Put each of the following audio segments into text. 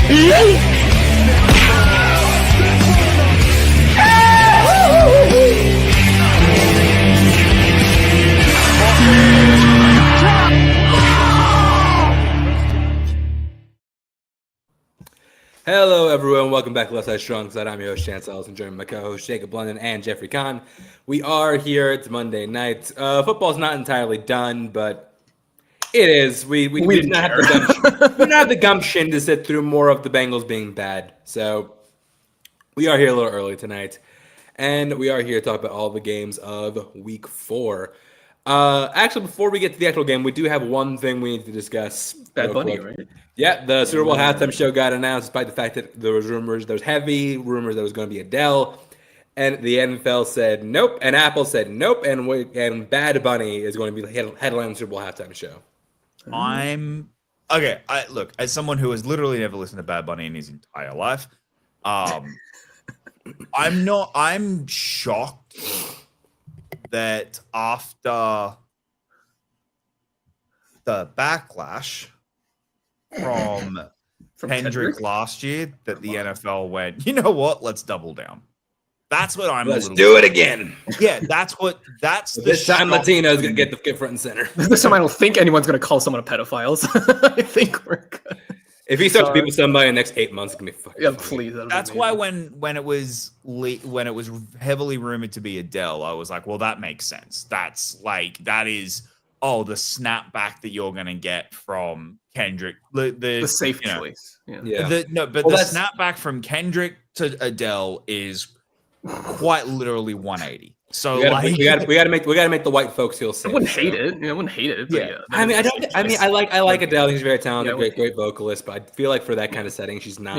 Hello, everyone. Welcome back to Left Side Strong Side. I'm your host, Chance Ellis, and joining my co-host, Jacob London and Jeffrey Kahn. We are here. It's Monday night. Football's not entirely done, but it is. We do not have the gumption to sit through more of the Bengals being bad. So we are here a little early tonight, and we are here to talk about all the games of Week 4. Actually, before we get to the actual game, we do have one thing we need to discuss. Bad Bunny, right? Yeah, the Super Bowl halftime show got announced, despite the fact that there was heavy rumors that it was going to be Adele, and the NFL said nope, and Apple said nope, and Bad Bunny is going to be the headline the Super Bowl halftime show. Look, as someone who has literally never listened to Bad Bunny in his entire life, I'm shocked that after the backlash from Kendrick last year, that the NFL went, you know what? Let's double down. That's what Let's do it again. Yeah, that's this time Latino's gonna get front and center. This time I don't think anyone's gonna call someone a pedophile. So I think we're good. If he starts beeping somebody in the next 8 months, it's gonna be fucking funny. Please. That's why when it was heavily rumored to be Adele, I was like, well, that makes sense. That is the snapback that you're gonna get from Kendrick, the safe choice. The snapback from Kendrick to Adele is quite literally 180. So we gotta make the white folks feel safe. I wouldn't hate it. I wouldn't hate it. Yeah. I like Adele. She's very talented, great vocalist, but I feel like for that kind of setting, she's not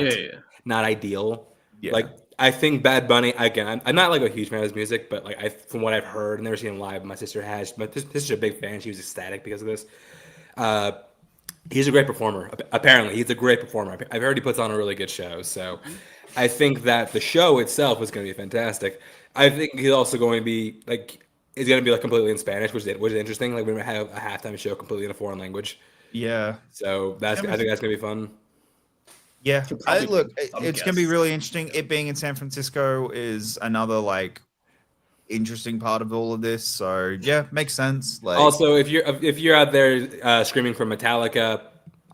ideal. Yeah. Like I think Bad Bunny, again, I'm not like a huge fan of his music, but like from what I've heard, never seen him live. My sister has, but this is a big fan. She was ecstatic because of this. He's a great performer. Apparently, he's a great performer. I've heard he puts on a really good show. So I think that the show itself is going to be fantastic. I think he's also going to be completely in Spanish, which is interesting. Like we're going to have a halftime show completely in a foreign language. Yeah. So I think that's going to be fun. Yeah. It's going to be really interesting. It being in San Francisco is another interesting part of all of this. So yeah, makes sense. Also, if you're out there screaming for Metallica,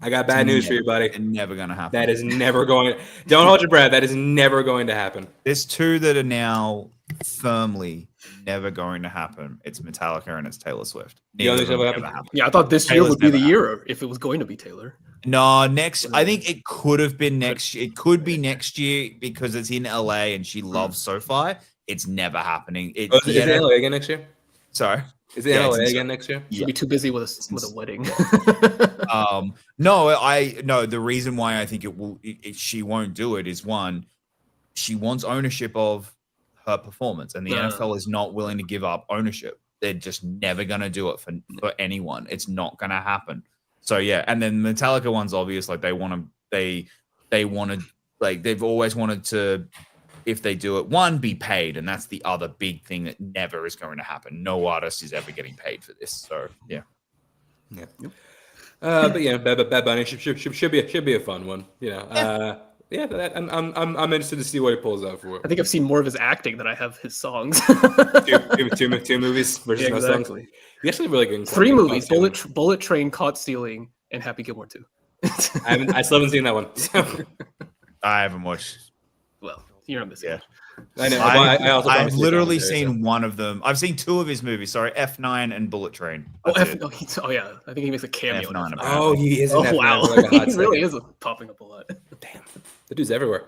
I got bad news for you, buddy. It's never going to happen. That is never going. Don't hold your breath. That is never going to happen. There's two that are now firmly never going to happen. It's Metallica and it's Taylor Swift. Yeah, I thought this year would be the year if it was going to be Taylor. No, I think it could have been next year. It could be next year because it's in LA and she loves SoFi. It's never happening. Is it in LA again next year? Sorry. Is it in LA again next year? She'll be too busy with a wedding. No. The reason why I think she won't do it is one, she wants ownership of her performance, and the NFL is not willing to give up ownership. They're just never gonna do it for anyone. It's not gonna happen. So yeah, and then Metallica one's obvious. Like they want to, they've always wanted to. If they do it, one, be paid, and that's the other big thing that never is going to happen. No artist is ever getting paid for this. So yeah. But yeah, Bad Bunny should be a fun one. I'm interested to see what he pulls out for it. I think I've seen more of his acting than I have his songs. two movies versus no songs. He's actually really good. 3 movies: Bullet Train, Caught Stealing, and Happy Gilmore 2. I still haven't seen that one. I haven't watched. Well, you're on this. Yeah. I know. I've literally seen one of them. I've seen 2 of his movies. Sorry, F9 and Bullet Train. Yeah, I think he makes a cameo. F9 oh, he is. Wow, he really is popping up a lot. Damn, the dude's everywhere.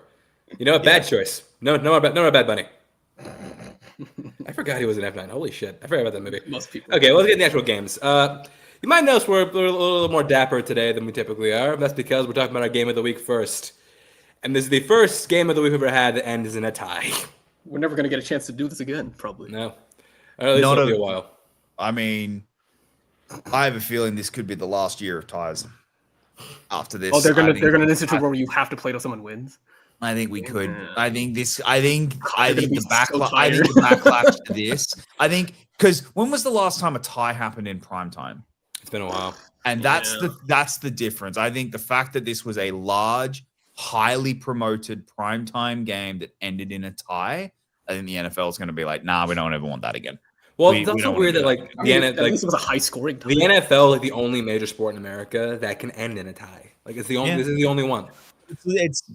You know, bad choice. No about Bad Bunny. I forgot he was in F9. Holy shit, I forgot about that movie. Most people. Okay, let's get in the actual games. You might notice we're a little more dapper today than we typically are. That's because we're talking about our game of the week first. And this is the first game of the week we've ever had that ends in a tie. We're never going to get a chance to do this again, probably. No. Or at least it'll be a while. I mean, I have a feeling this could be the last year of ties. After this, they're gonna institute where you have to play till someone wins. I think we could. I think the backlash to this. I think because when was the last time a tie happened in prime time? It's been a while, and that's the difference. I think the fact that this was a large highly promoted primetime game that ended in a tie, I think the NFL is going to be like, nah, we don't ever want that again. Well, it's also weird that like at least it was a high scoring tie. The NFL, like the only major sport in America that can end in a tie. Like it's the only. This is the only one.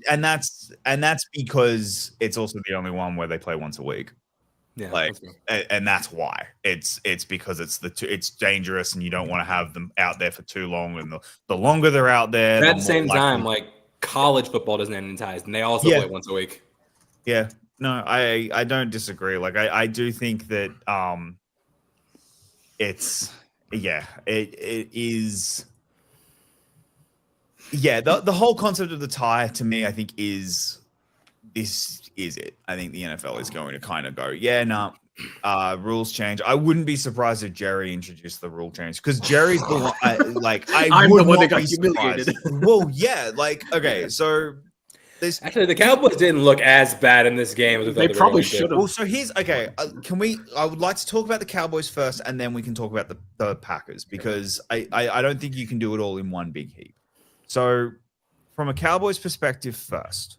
And that's because it's also the only one where they play once a week. Yeah, like, and that's why it's because it's dangerous and you don't want to have them out there for too long. And the longer they're out there, at the same time, like college football doesn't end in ties, and they also play once a week. Yeah. No, I don't disagree. Like I do think that it is. Yeah, the whole concept of the tie to me, I think this is it. I think the NFL is going to kind of go, rules change. I wouldn't be surprised if Jerry introduced the rule change because Jerry's the one. I'm the one that got humiliated. Well, yeah, okay, so. Actually, the Cowboys didn't look as bad in this game as they probably should have. Well, so here's okay. I would like to talk about the Cowboys first, and then we can talk about the Packers because I don't think you can do it all in one big heap. So, from a Cowboys perspective, first,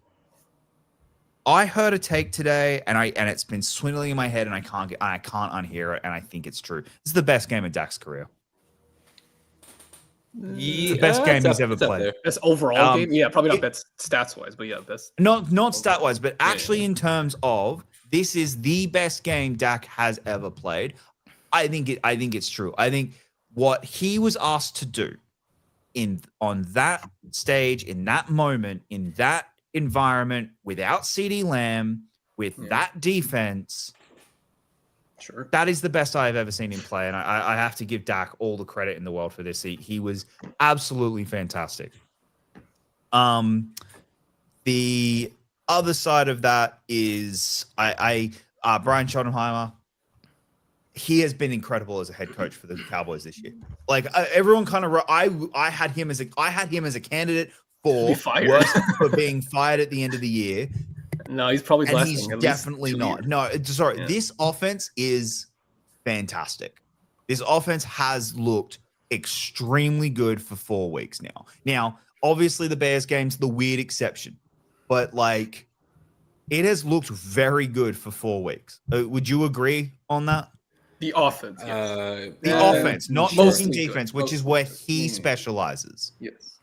I heard a take today, and it's been swindling in my head, and I can't unhear it, and I think it's true. This is the best game of Dak's career. Yeah, the best game he's ever played. Best overall game, probably not best stats wise, but best. Not stat wise, but actually in terms of this is the best game Dak has ever played. I think it's true. I think what he was asked to do on that stage, in that moment, in that environment, without CeeDee Lamb, with that defense. Sure. That is the best I've ever seen him play, and I have to give Dak all the credit in the world for this. He was absolutely fantastic. The other side of that is Brian Schottenheimer. He has been incredible as a head coach for the Cowboys this year. Like everyone kind of, I had him as a candidate for being fired at the end of the year. No, he's probably and he's definitely not. No, sorry. Yeah. This offense is fantastic. This offense has looked extremely good for 4 weeks now. Now, obviously, the Bears game's the weird exception, but it has looked very good for 4 weeks. Would you agree on that? The offense, yes. The offense, not talking defense, which is where he specializes. Yes.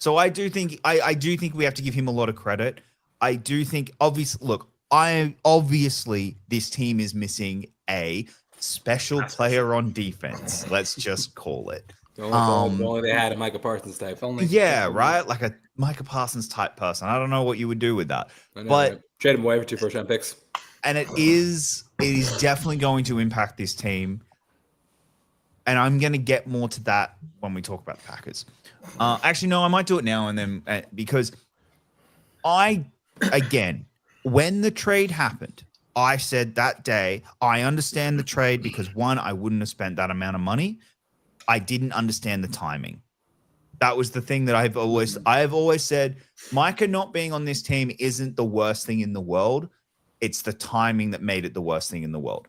So I do think we have to give him a lot of credit. I do think obviously this team is missing a special player on defense. Let's just call it. Only they had a Micah Parsons type. Right? Like a Micah Parsons type person. I don't know what you would do with that. But trade him away for 2 first-round picks. And it is definitely going to impact this team. And I'm going to get more to that when we talk about the Packers. Actually, no, I might do it now and then because when the trade happened, I said that day, I understand the trade because one, I wouldn't have spent that amount of money. I didn't understand the timing. That was the thing that I have always said, Micah not being on this team isn't the worst thing in the world. It's the timing that made it the worst thing in the world.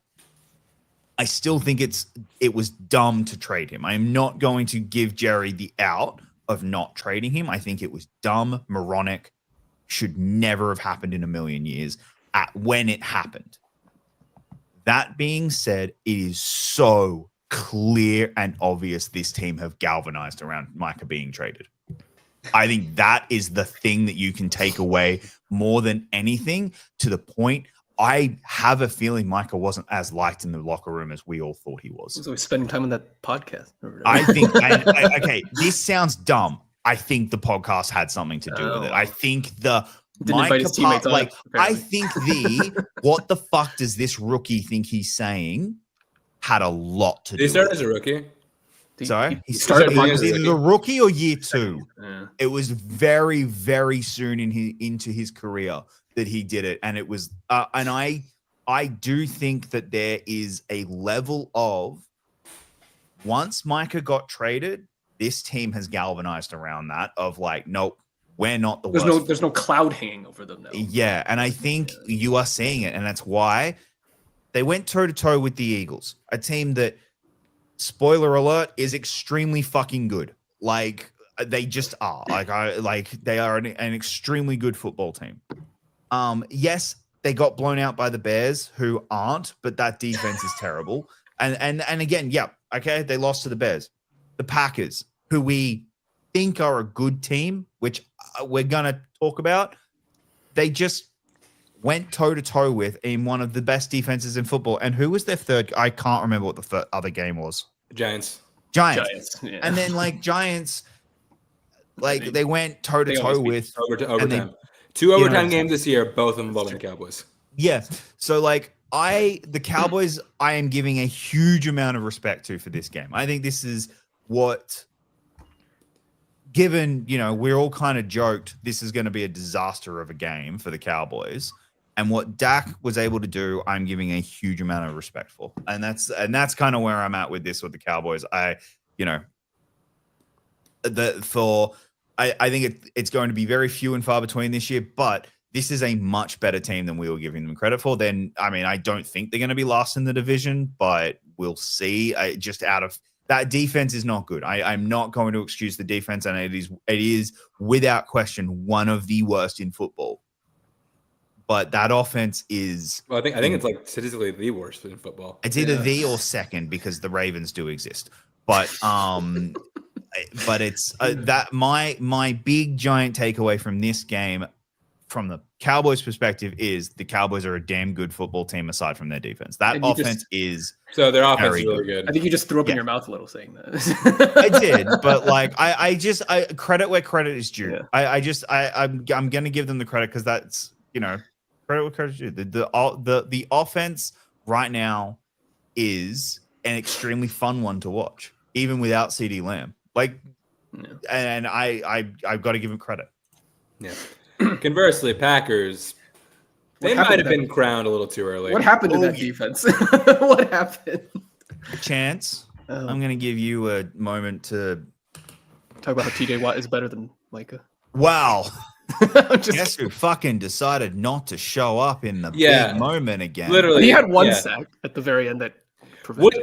I still think it was dumb to trade him. I am not going to give Jerry the out of not trading him. I think it was dumb, moronic, should never have happened in a million years when it happened. That being said, it is so clear and obvious this team have galvanized around Micah being traded. I think that is the thing that you can take away more than anything, to the point I have a feeling Micah wasn't as liked in the locker room as we all thought he was. So we're spending time on that podcast. I think, okay, this sounds dumb. I think the podcast had something to do with it. I think what the fuck does this rookie think he's saying had a lot to do with it. He started as a rookie. Sorry? He started as either the rookie or year 2. Yeah. It was very, very soon into his career that he did it, and it was and I do think that there is a level of, once Micah got traded, this team has galvanized around that of nope, we're not the worst. There's no cloud hanging over them now. Yeah, and I think you are seeing it, and that's why they went toe to toe with the Eagles, a team that, spoiler alert, is extremely fucking good. They just are. They are an extremely good football team. Yes, they got blown out by the Bears, who aren't, but that defense is terrible. And again, yeah, okay, they lost to the Bears. The Packers, who we think are a good team, which we're gonna talk about, they just went toe-to-toe with in one of the best defenses in football. And who was their third? I can't remember what the other game was. Giants. Yeah. And then Giants, they went toe-to-toe with overtime. 2 overtime games this year, both of them involving the Cowboys. Yeah. So the Cowboys, I am giving a huge amount of respect to for this game. I think this is what, given, we're all kind of joked, this is going to be a disaster of a game for the Cowboys. And what Dak was able to do, I'm giving a huge amount of respect for. And that's kind of where I'm at with this with the Cowboys. I think it's going to be very few and far between this year, but this is a much better team than we were giving them credit for. I don't think they're going to be last in the division, but we'll see. Just out of that defense is not good. I'm not going to excuse the defense, and it is without question one of the worst in football. But that offense is. Well, I think it's statistically the worst in football. It's either the or second because the Ravens do exist. But but it's that my big giant takeaway from this game, from the Cowboys' perspective, is the Cowboys are a damn good football team aside from their defense. That offense is so their offense is really good. I think you just threw up in your mouth a little saying that. I did, but I credit where credit is due. Yeah. I'm gonna give them the credit because that's credit where credit is due. The offense right now is an extremely fun one to watch, even without CeeDee Lamb. And I've got to give him credit. Yeah. Conversely, Packers, they might have been crowned a little too early. What happened to that defense? What happened? Chance, I'm going to give you a moment to talk about how TJ Watt is better than Micah. Wow. Guess who fucking decided not to show up in the big moment again? Literally. He had one sack at the very end that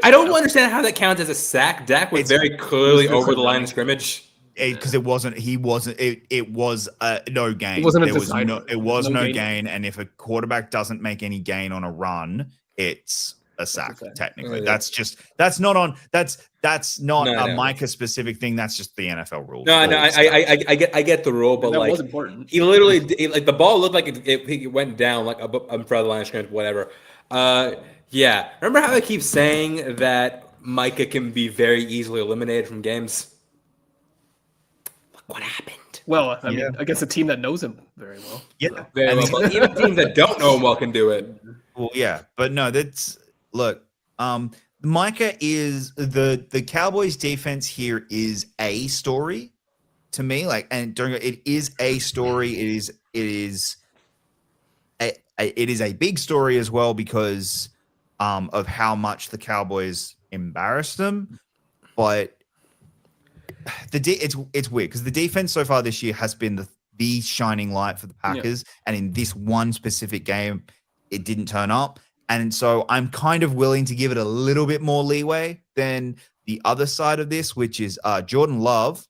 I don't understand how that counts as a sack. Dak was very clearly over the line of scrimmage. Because it was no gain. It was no gain. And if a quarterback doesn't make any gain on a run, it's a sack. Technically, that's not a Micah specific thing. That's just the NFL rule. No, I get the rule, but that was important. He literally the ball looked like it went down in front of the line of scrimmage, whatever. Yeah, remember how I keep saying that Micah can be very easily eliminated from games? What happened? Well, I mean, against a team that knows him very well. Yeah, so. Very well. But even teams that don't know him well can do it. Well, yeah, but no, Micah is the Cowboys' defense here is a story to me. It is a story. It is a big story as well because of how much the Cowboys embarrassed them, but. It's weird because the defense so far this year has been the shining light for the Packers, and in this one specific game, it didn't turn up. And so I'm kind of willing to give it a little bit more leeway than the other side of this, which is Jordan Love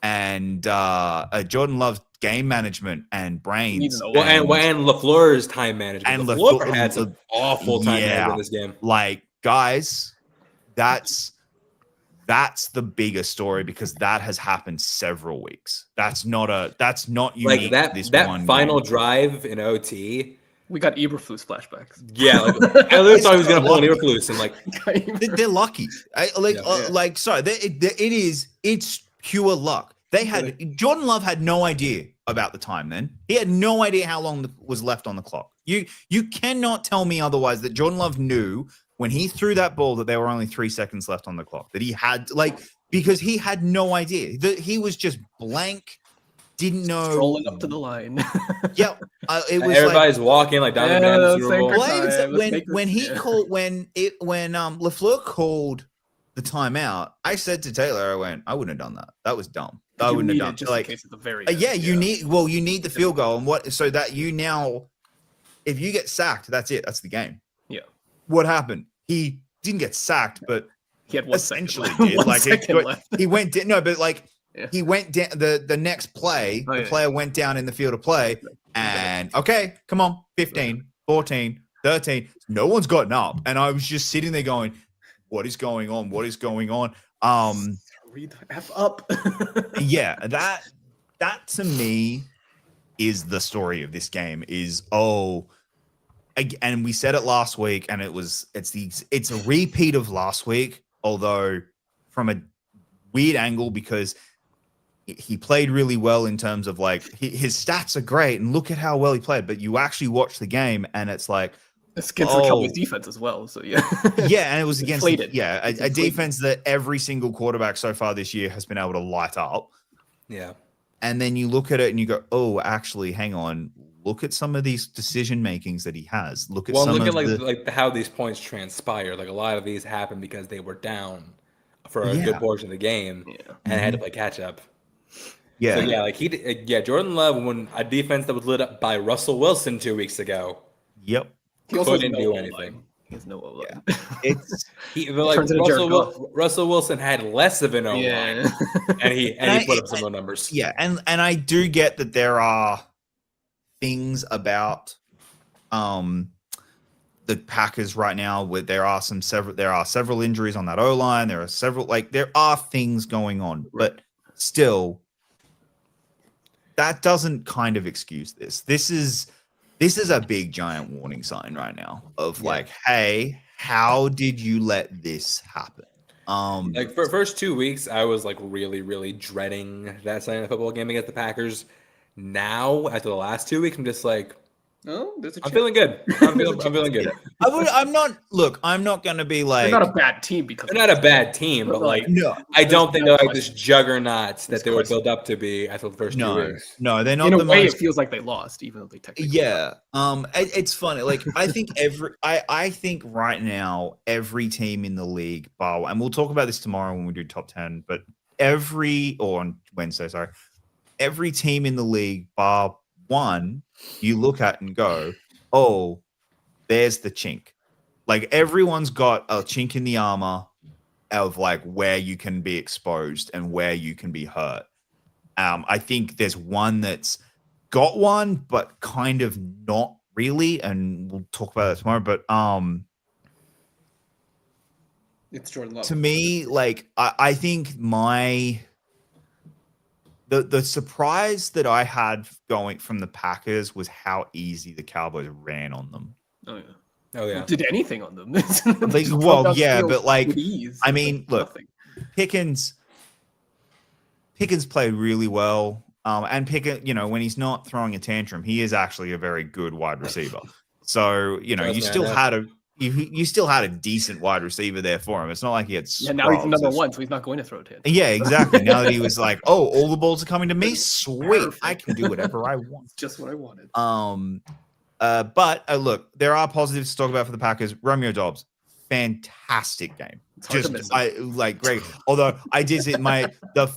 and Jordan Love's game management and brains. And LaFleur's time management. And LaFleur had some awful time management in this game. Guys, that's the bigger story because that has happened several weeks. That's not unique. That final drive in OT. We got Eberflus flashbacks. Yeah, I literally thought he was going to pull an Eberflus and they're lucky. It's pure luck. Jordan Love had no idea about the time then. He had no idea how long was left on the clock. You cannot tell me otherwise that Jordan Love knew when he threw that ball that there were only 3 seconds left on the clock, that he had because he had no idea that he was just blank, didn't know. Strolling up to the line. Yeah. It was everybody's walking like down the Super Bowl. When LaFleur called the timeout, I said to Taylor, I wouldn't have done that. That was dumb. I wouldn't have done just in case at the very end. You need the field goal and so that if you get sacked, that's it. That's the game. Yeah. What happened? He didn't get sacked, but he had one essentially second did. He went no, but He went down the next play. The player went down in the field of play, and okay, come on, 15, 14, 13. No one's gotten up, and I was just sitting there going, "What is going on? What is going on?" Read the F up. Yeah, that to me is the story of this game. And we said it last week, and it's a repeat of last week, although from a weird angle because he played really well in terms of like his stats are great and look at how well he played, but you actually watch the game and it's like it's against the Cowboys defense as well. So yeah, and it was against a defense that every single quarterback so far this year has been able to light up. Yeah, and then you look at it and you go, oh, actually, hang on. Look at some of these decision makings that he has. Look at how these points transpired. Like a lot of these happened because they were down for a good portion of the game and had to play catch up. Yeah. So Jordan Love, when a defense that was lit up by Russell Wilson 2 weeks ago. Yep. He also couldn't do anything. He has no O-line. Russell Wilson had less of an O-line, and he put up some numbers. Yeah, and I do get that there are things about the Packers right now where there are several injuries on that O-line. There are things going on, but still, that doesn't kind of excuse this. This is a big giant warning sign right now of hey, how did you let this happen? For the first 2 weeks, I was like really, really dreading that Sunday Night Football game against the Packers. Now, after the last 2 weeks, I'm just like, I'm feeling good. I'm feeling good. I'm not going to be like... They're not a bad team because... They're not a bad team, but I don't think they're like this juggernauts that they were built up to be after the first 2 weeks. No, they're not. In a way, it feels like they lost, even though they technically... Yeah. It's funny. Like, I think I think right now, every team in the league, and we'll talk about this tomorrow when we do top 10, but on Wednesday, sorry, every team in the league, bar one, you look at and go, oh, there's the chink. Like everyone's got a chink in the armor of like where you can be exposed and where you can be hurt. I think there's one that's got one, but kind of not really, and we'll talk about that tomorrow. But it's Jordan Love. To me, like I think the surprise that I had going from the Packers was how easy the Cowboys ran on them. Oh yeah. Did anything on them? But like, I mean, look, nothing. Pickens played really well. And Pickens, when he's not throwing a tantrum, he is actually a very good wide receiver. So, you still had a decent wide receiver there for him. It's not like he had. Yeah, now he's number one, so he's not going to throw a tantrum. Yeah, exactly. Now that he was like, oh, all the balls are coming to me. Sweet, perfect. I can do whatever I want. Just what I wanted. But look, there are positives to talk about for the Packers. Romeo Doubs, fantastic game. Great. Although I did see the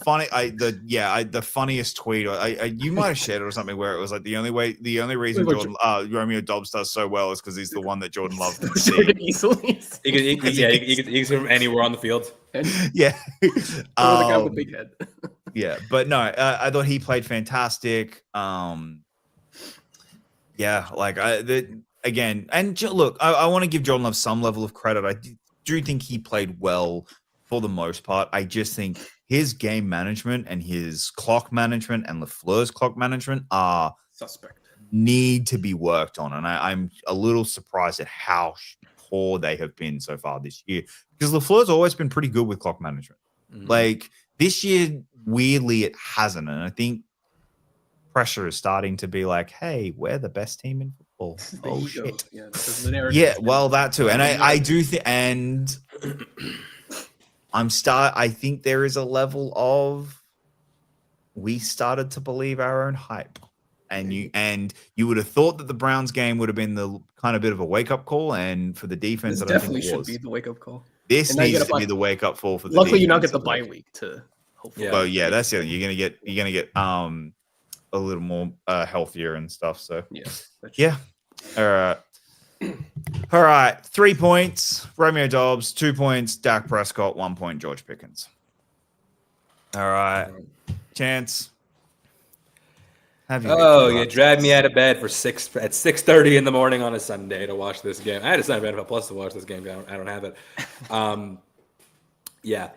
funniest tweet. You might have shared it or something where it was like the only reason Romeo Doubs does so well is because he's the one that Jordan Love can see easily. He can see from anywhere on the field. Yeah, the guy with the big head. Yeah, but no, I thought he played fantastic. Again, and look, I want to give Jordan Love some level of credit. I do think he played well for the most part. I just think his game management and his clock management and LaFleur's clock management are suspect, need to be worked on. And I'm a little surprised at how poor they have been so far this year, because LaFleur's always been pretty good with clock management. Mm-hmm. Like this year, weirdly, it hasn't. And I think pressure is starting to be like, hey, we're the best team in football. Oh shit! Yeah, well, that too, and I do think, and I think there is a level of we started to believe our own hype, and you would have thought that the Browns game would have been the kind of bit of a wake up call, and for the defense, that definitely should be the wake up call. This needs to be the wake up call for the. Luckily, you now get the bye week to. Hopefully. Well, yeah, that's it. You're gonna get a little more healthier and stuff. So yeah. All right. 3 points, Romeo Doubs. 2 points, Dak Prescott. 1 point, George Pickens. All right. Chance. Oh, you dragged me out of bed at 6:30 in the morning on a Sunday to watch this game. I had to sign up NFL Plus to watch this game. I don't have it. Yeah.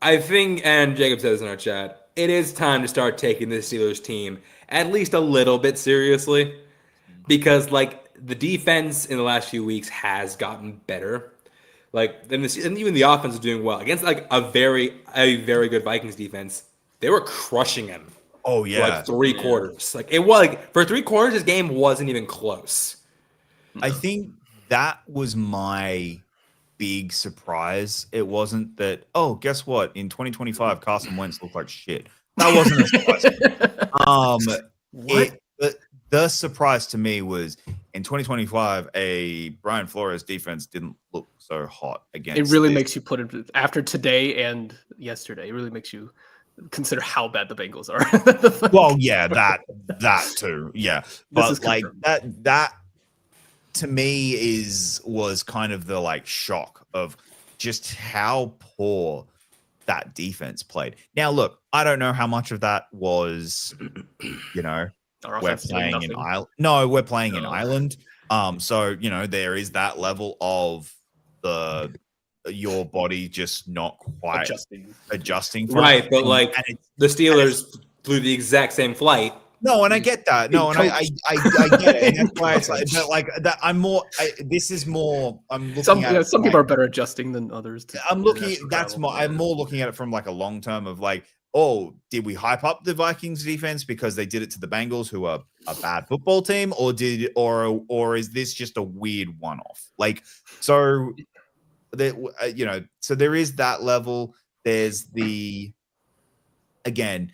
I think, and Jacob says in our chat, it is time to start taking the Steelers team at least a little bit seriously, because like the defense in the last few weeks has gotten better. Like, and even the offense is doing well against like a very good Vikings defense. They were crushing them. Oh yeah, like 3 quarters. Like it was like for 3 quarters, this game wasn't even close. I think that was my big surprise. It wasn't that. Oh, guess what? In 2025, Carson Wentz looked like shit. That wasn't a surprise. The surprise to me was in 2025, a Brian Flores defense didn't look so hot against. It really makes you put it after today and yesterday. It really makes you consider how bad the Bengals are. Well, yeah, that too, yeah. But like that to me was kind of the like shock of just how poor that defense played. Now, look, I don't know how much of that was, we're playing in Ireland. No, we're playing in Ireland. So there is that level of your body just not quite adjusting right, but like the Steelers flew the exact same flight. No, and I get that. No, and I get it. And that's why it's like that. I'm looking at some people are better adjusting than others. I'm more looking at it from like a long term of like, oh, did we hype up the Vikings defense because they did it to the Bengals, who are a bad football team, or is this just a weird one-off? Like, so so there is that level. There's again,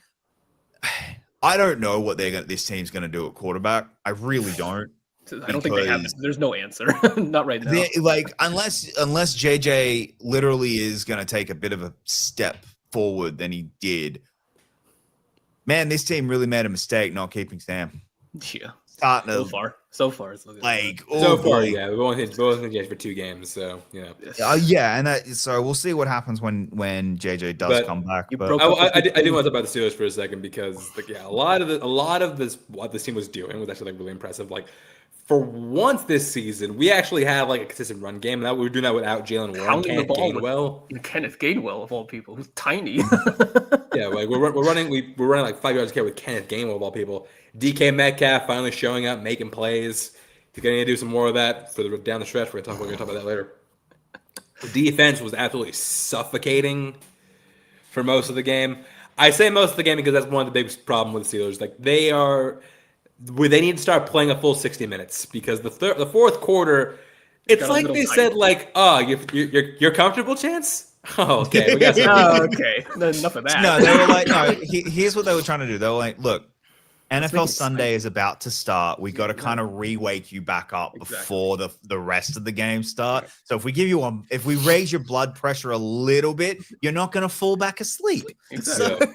I don't know what this team's going to do at quarterback. I really don't. I don't think they have this. There's no answer. Not right now. Like unless JJ literally is going to take a bit of a step forward than he did. Man, this team really made a mistake not keeping Sam. Yeah. So far it's looking like yeah. We've only hit for 2 games, so yeah. And so we'll see what happens when JJ does come back. But I did want to talk about the Steelers for a second because a lot of this what this team was doing was actually like really impressive. Like for once this season, we actually have like a consistent run game. And we were doing that without Jalen Warren, Kenneth Gainwell of all people, who's tiny. Yeah, like we're running like 5 yards carry with Kenneth Gainwell of all people. DK Metcalf finally showing up, making plays. He's going to do some more of that for down the stretch. We're going to talk about that later. The defense was absolutely suffocating for most of the game. I say most of the game because that's one of the biggest problems with the Steelers. Like they need to start playing a full 60 minutes because the fourth quarter, it's like they said like, oh, you're comfortable, Chance? Oh, okay. We got okay. Enough of that. No, they were like, no. Here's what they were trying to do. They were like, look. NFL Sunday is about to start. We got to kind of re-wake you back up before the rest of the game start. So if we if we raise your blood pressure a little bit, you're not going to fall back asleep. Exactly.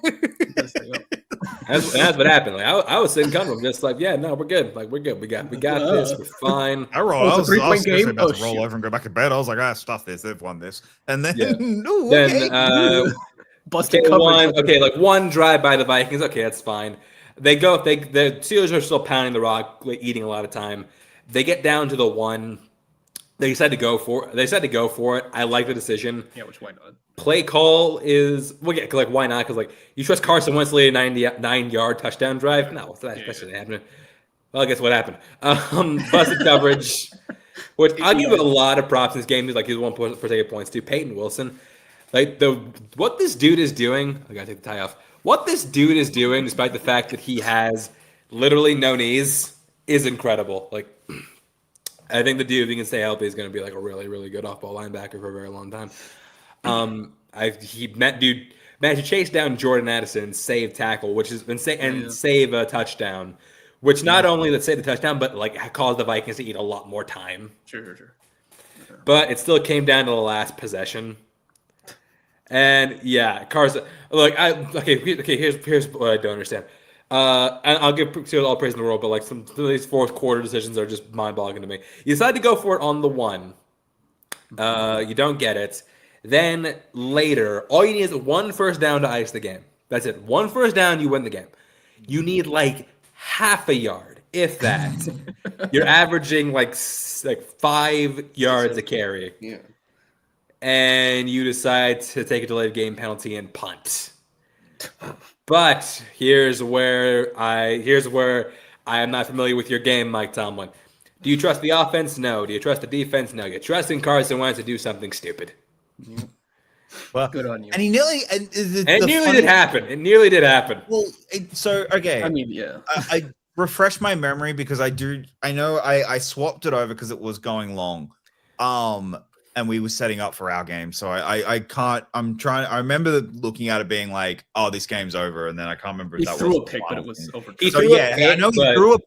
That's what happened. Like I was sitting comfortable, just like, yeah, no, we're good. Like we're good. We got this. We're fine. I was about to roll over and go back to bed. I was like, stuff this. They've won this, and then busted coverage. Okay, like one drive by the Vikings. Okay, that's fine. The Steelers are still pounding the rock, eating a lot of time. They get down to the 1. They decide to go for it. I like the decision. Yeah, which why not? Play call is like why not? Because like you trust Carson Wentz to lead a 99-yard touchdown drive? No, that shouldn't happen. Well, I guess what happened? Busted coverage, which I'll give a lot of props in this game. He's like he's one for taking points too. Peyton Wilson, like what this dude is doing. I gotta take the tie off. What this dude is doing, despite the fact that he has literally no knees, is incredible. Like, I think the dude, if he can stay healthy, is going to be like a really, really good off-ball linebacker for a very long time. He managed to chase down Jordan Addison, save tackle, which has been save a touchdown, which not only that saved the touchdown, but like caused the Vikings to eat a lot more time. Sure. But it still came down to the last possession. And yeah, Carson. Look, here's what I don't understand. And I'll give Steelers all praise in the world, but like some of these fourth quarter decisions are just mind-boggling to me. You decide to go for it on the 1. You don't get it. Then later, all you need is 1 first down to ice the game. That's it. 1 first down, you win the game. You need like half a yard, if that. You're averaging like 5 yards a carry. Yeah. And you decide to take a delayed game penalty and punt. But here's where I am not familiar with your game, Mike Tomlin. Do you trust the offense? No. Do you trust the defense? No. You trust in Carson Wentz to do something stupid. Well, good on you. And he nearly it nearly did happen. It nearly did happen. Well, okay. I mean, yeah. I refreshed my memory because I know I swapped it over because it was going long. And we were setting up for our game. So I remember looking at it being like, oh, this game's over. And then I can't remember if he that threw was a pick, but it was over. I know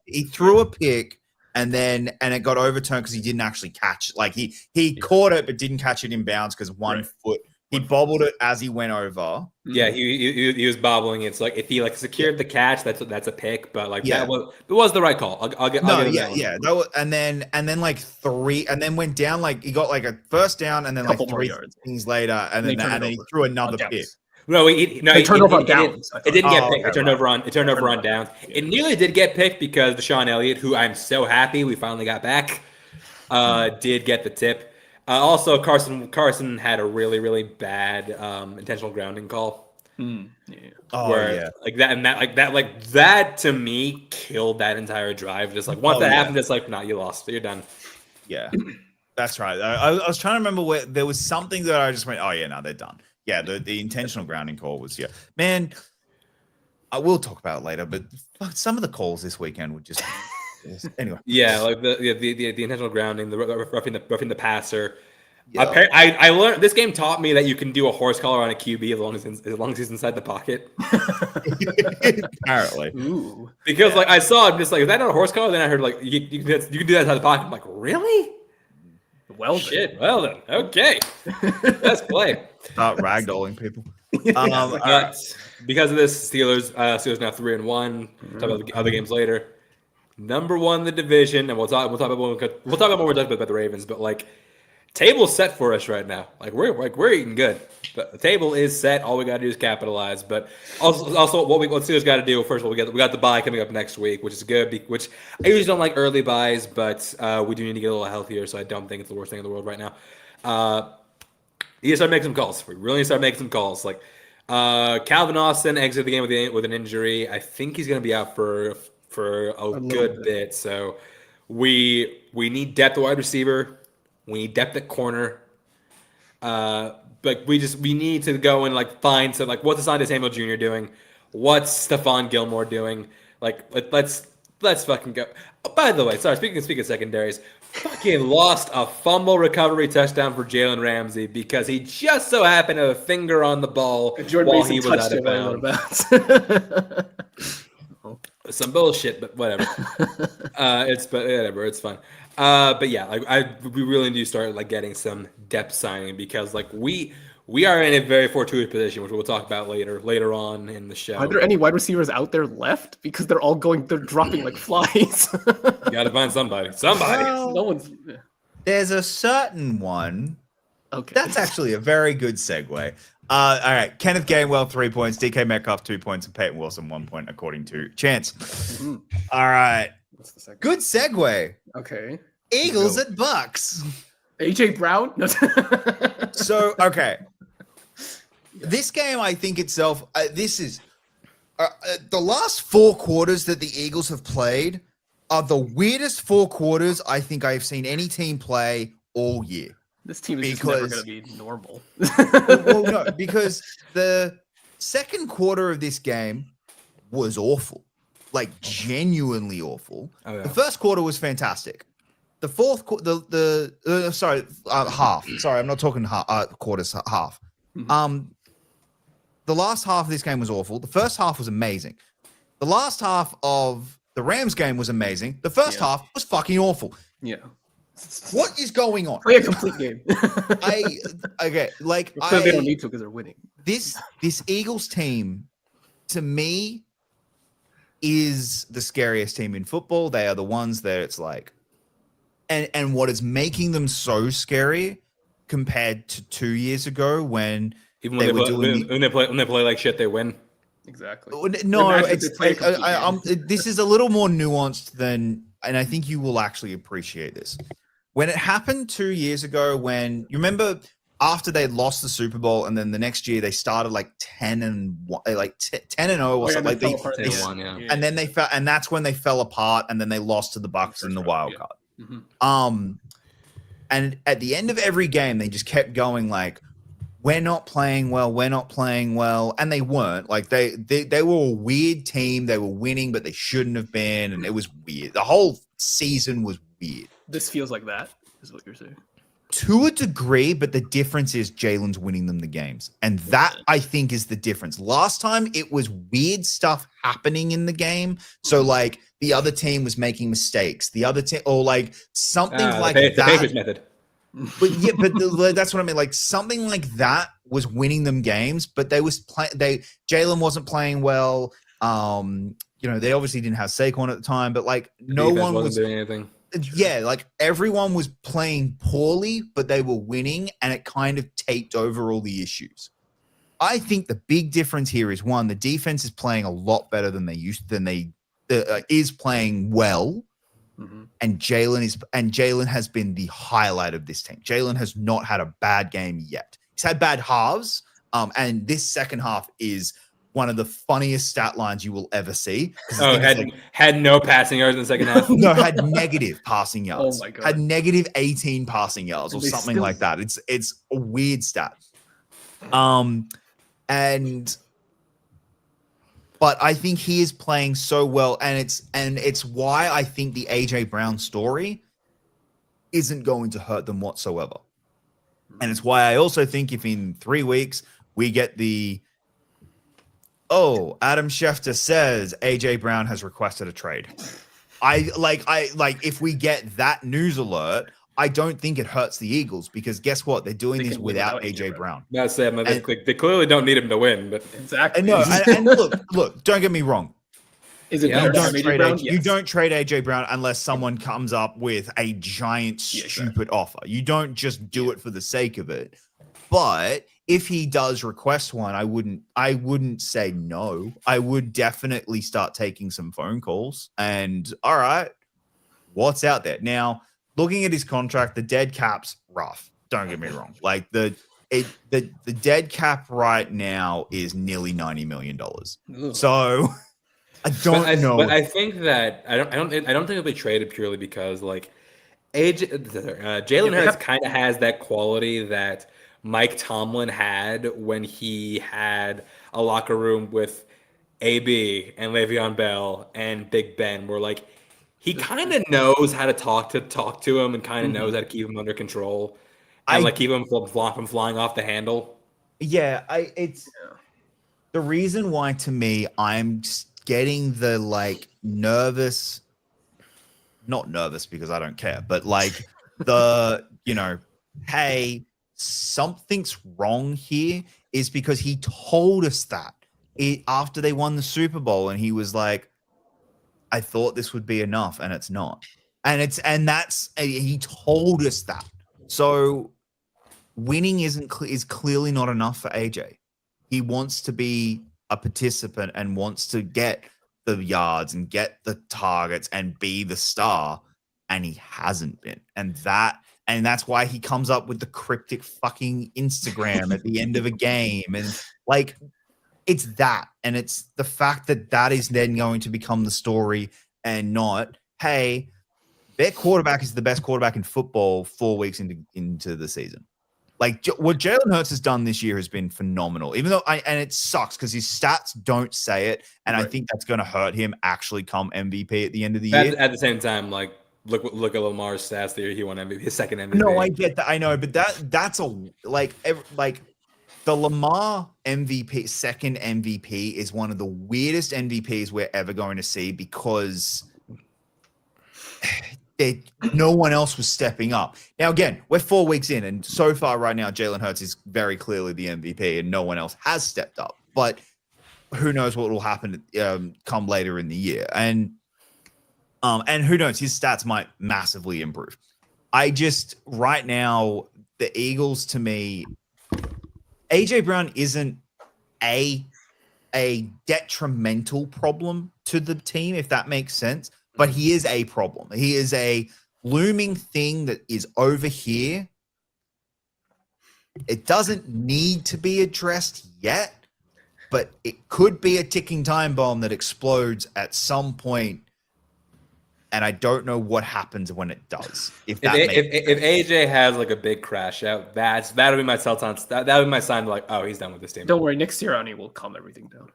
he threw a pick and it got overturned because he didn't actually catch it. Like he caught it, but didn't catch it in bounds because one foot. He bobbled it as he went over. Yeah, he was bobbling. It's like if he like secured the catch, that's a pick. But like it was the right call. I'll get that was, and then like 3, and then went down like he got like a first down, and then like 3 things later, and then he threw another pick. No, he turned over on downs. It didn't get picked. Okay, it turned over on downs. Yeah. It nearly did get picked because Deshaun Elliott, who I'm so happy we finally got back, did get the tip. Also, Carson had a really, really bad intentional grounding call. Yeah. That to me killed that entire drive. Just like once that happened, it's like, nah, you lost. You're done. Yeah, that's right. I was trying to remember where there was something that I just went, oh yeah, no, they're done. Yeah, the intentional grounding call was man. I will talk about it later, but some of the calls this weekend were just. Anyway, like the intentional grounding, the roughing the passer. Yeah. I learned this game taught me that you can do a horse collar on a QB as long as he's inside the pocket. Apparently, because like I saw it, just like is that not a horse collar? Then I heard like you can do that inside the pocket. I'm like, really? Well, shit. Well then, okay, let's play. Start ragdolling people. Because of this, Steelers now 3-1. Talk about the other games later. Number 1 in the division, and we'll talk about when we're talking about the Ravens. But like, table's set for us right now. Like we're eating good. The table is set. All we gotta do is capitalize. But also what Steelers got to do first of all, we got the bye coming up next week, which is good. Which I usually don't like early buys, but we do need to get a little healthier. So I don't think it's the worst thing in the world right now. You need to start making some calls. We really need to start making some calls. Like Calvin Austin exited the game with an injury. I think he's gonna be out for a good bit. So we need depth at wide receiver. We need depth at corner. But we need to go and like find some like what's Asante Samuel Jr. doing? What's Stephon Gilmore doing? Like let's fucking go. Oh, by the way, sorry, speaking of secondaries, fucking lost a fumble recovery touchdown for Jalen Ramsey because he just so happened to have a finger on the ball while he was out of bounds. Some bullshit, but whatever. It's fun. But yeah, like we really do start like getting some depth signing because like we are in a very fortuitous position, which we'll talk about later on in the show. Are there any wide receivers out there left? Because they're dropping like flies. You gotta find somebody. Well, no one's. There's a certain one. Okay, that's actually a very good segue. All right, Kenneth Gainwell 3 points, DK Metcalf 2 points, and Peyton Wilson 1 point, according to Chance. Mm-hmm. All right, good segue. Okay, Eagles at Bucks. AJ Brown. So okay, this game I think itself. This is the last 4 quarters that the Eagles have played are the weirdest 4 quarters I think I've seen any team play all year. This team is just never going to be normal. Well, no, because the second quarter of this game was awful, like genuinely awful. Oh, yeah. The first quarter was fantastic. The fourth, half. Sorry, I'm not talking quarters. Half. Mm-hmm. The last half of this game was awful. The first half was amazing. The last half of the Rams game was amazing. The first half was fucking awful. Yeah. What is going on? Play a complete game. They don't need to because they're winning. This Eagles team, to me, is the scariest team in football. They are the ones that it's like, and what is making them so scary compared to 2 years ago when they play like shit, they win. Exactly. No, this is a little more nuanced than, and I think you will actually appreciate this. When it happened 2 years ago, when you remember after they lost the Super Bowl, and then the next year they started like 10-0 or something. And then they fell, and that's when they fell apart, and then they lost to the Bucs in the wild card. Mm-hmm. And at the end of every game, they just kept going like, we're not playing well, and they weren't. Like they were a weird team. They were winning, but they shouldn't have been, and it was weird. The whole season was weird. This feels like that, is what you're saying. To a degree, but the difference is Jalen's winning them the games, and that I think is the difference. Last time it was weird stuff happening in the game, so like the other team was making mistakes, the other team, or like something like that. The Patriots method. But that's what I mean. Like something like that was winning them games, but Jalen wasn't playing well. They obviously didn't have Saquon at the time, but like no one was doing anything. Yeah, like everyone was playing poorly, but they were winning, and it kind of taped over all the issues. I think the big difference here is one, the defense is playing a lot better than is playing well. Mm-hmm. And Jalen has been the highlight of this team. Jalen has not had a bad game yet. He's had bad halves, and this second half is one of the funniest stat lines you will ever see. Had no passing yards in the second half. No, had negative passing yards. Oh my God. Had negative 18 passing yards or something like that. It's a weird stat. But I think he is playing so well, and it's why I think the AJ Brown story isn't going to hurt them whatsoever. And it's why I also think if in 3 weeks we get Adam Schefter says AJ Brown has requested a trade. If we get that news alert, I don't think it hurts the Eagles, because guess what? They're doing this without AJ Brown. That's it. They clearly don't need him to win, but exactly. No, and look, don't get me wrong. Is it you don't trade AJ Brown unless someone comes up with a giant stupid offer. You don't just do it for the sake of it. But if he does request one, I wouldn't say no. I would definitely start taking some phone calls and all right, what's out there now? Looking at his contract, the dead cap's rough. Don't get me wrong. Like the dead cap right now is nearly $90 million. Ugh. So I don't know. But I think that I don't think it'll be traded purely because like Jalen Hurts kind of has that quality that Mike Tomlin had when he had a locker room with AB and Le'Veon Bell and Big Ben, where like he kind of knows how to talk to him and kind of knows how to keep him under control and keep him from flying off the handle. Yeah, the reason why to me I'm just getting the like nervous, not nervous because I don't care, but like the hey, something's wrong here is because he told us that after they won the Super Bowl, and he was like, I thought this would be enough, and it's not. He told us that. So winning is clearly not enough for AJ. He wants to be a participant and wants to get the yards and get the targets and be the star, and he hasn't been. And that's why he comes up with the cryptic fucking Instagram at the end of a game. And like, it's that. And it's the fact that is then going to become the story and not, hey, their quarterback is the best quarterback in football 4 weeks into the season. Like what Jalen Hurts has done this year has been phenomenal, even though and it sucks because his stats don't say it. And right. I think that's going to hurt him actually come MVP at the end of the year. At the same time, like, Look at Lamar's stats there. He won MVP, his second MVP. No, I get that. I know, but that's the Lamar MVP, second MVP is one of the weirdest MVPs we're ever going to see because no one else was stepping up. Now, again, we're 4 weeks in, and so far right now, Jalen Hurts is very clearly the MVP, and no one else has stepped up. But who knows what will happen come later in the year. And who knows, his stats might massively improve. Right now, the Eagles, to me, AJ Brown isn't a a detrimental problem to the team, if that makes sense. But he is a problem. He is a looming thing that is over here. It doesn't need to be addressed yet, but it could be a ticking time bomb that explodes at some point, and I don't know what happens when it does. If AJ has like a big crash out, that'll be my that'll be my sign like, oh, he's done with this team. Don't worry, next year Sirianni will calm everything down.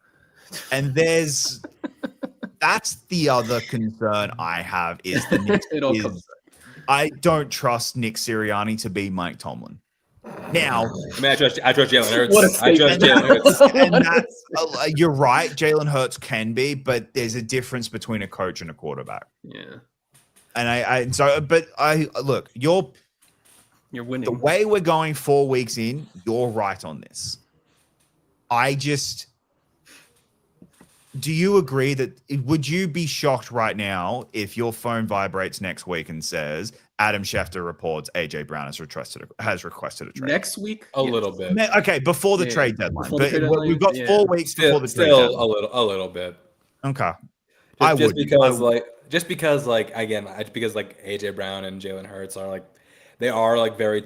And that's the other concern I have is the Knicks. I don't trust Nick Sirianni to be Mike Tomlin. Now, I mean, I trust Jalen Hurts. I trust Jalen Hurts. You're right. Jalen Hurts can be, but there's a difference between a coach and a quarterback. Yeah. And look, you're winning. The way we're going 4 weeks in, you're right on this. Do you agree that would you be shocked right now if your phone vibrates next week and says Adam Schefter reports AJ Brown has requested a trade next week? A little bit. Okay, before the trade deadline. We've got 4 weeks before the trade deadline. A little bit. Okay. Just because AJ Brown and Jalen Hurts are like they are very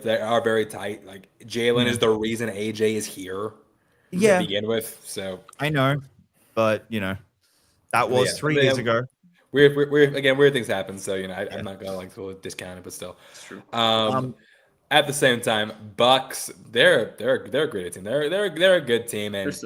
tight. Like Jalen is the reason AJ is here to begin with. So I know. But that was 3 years ago. Weird things happen. So I'm not gonna totally discount it, but still, it's true. At the same time, Bucks, they're a great team. They're a good team, and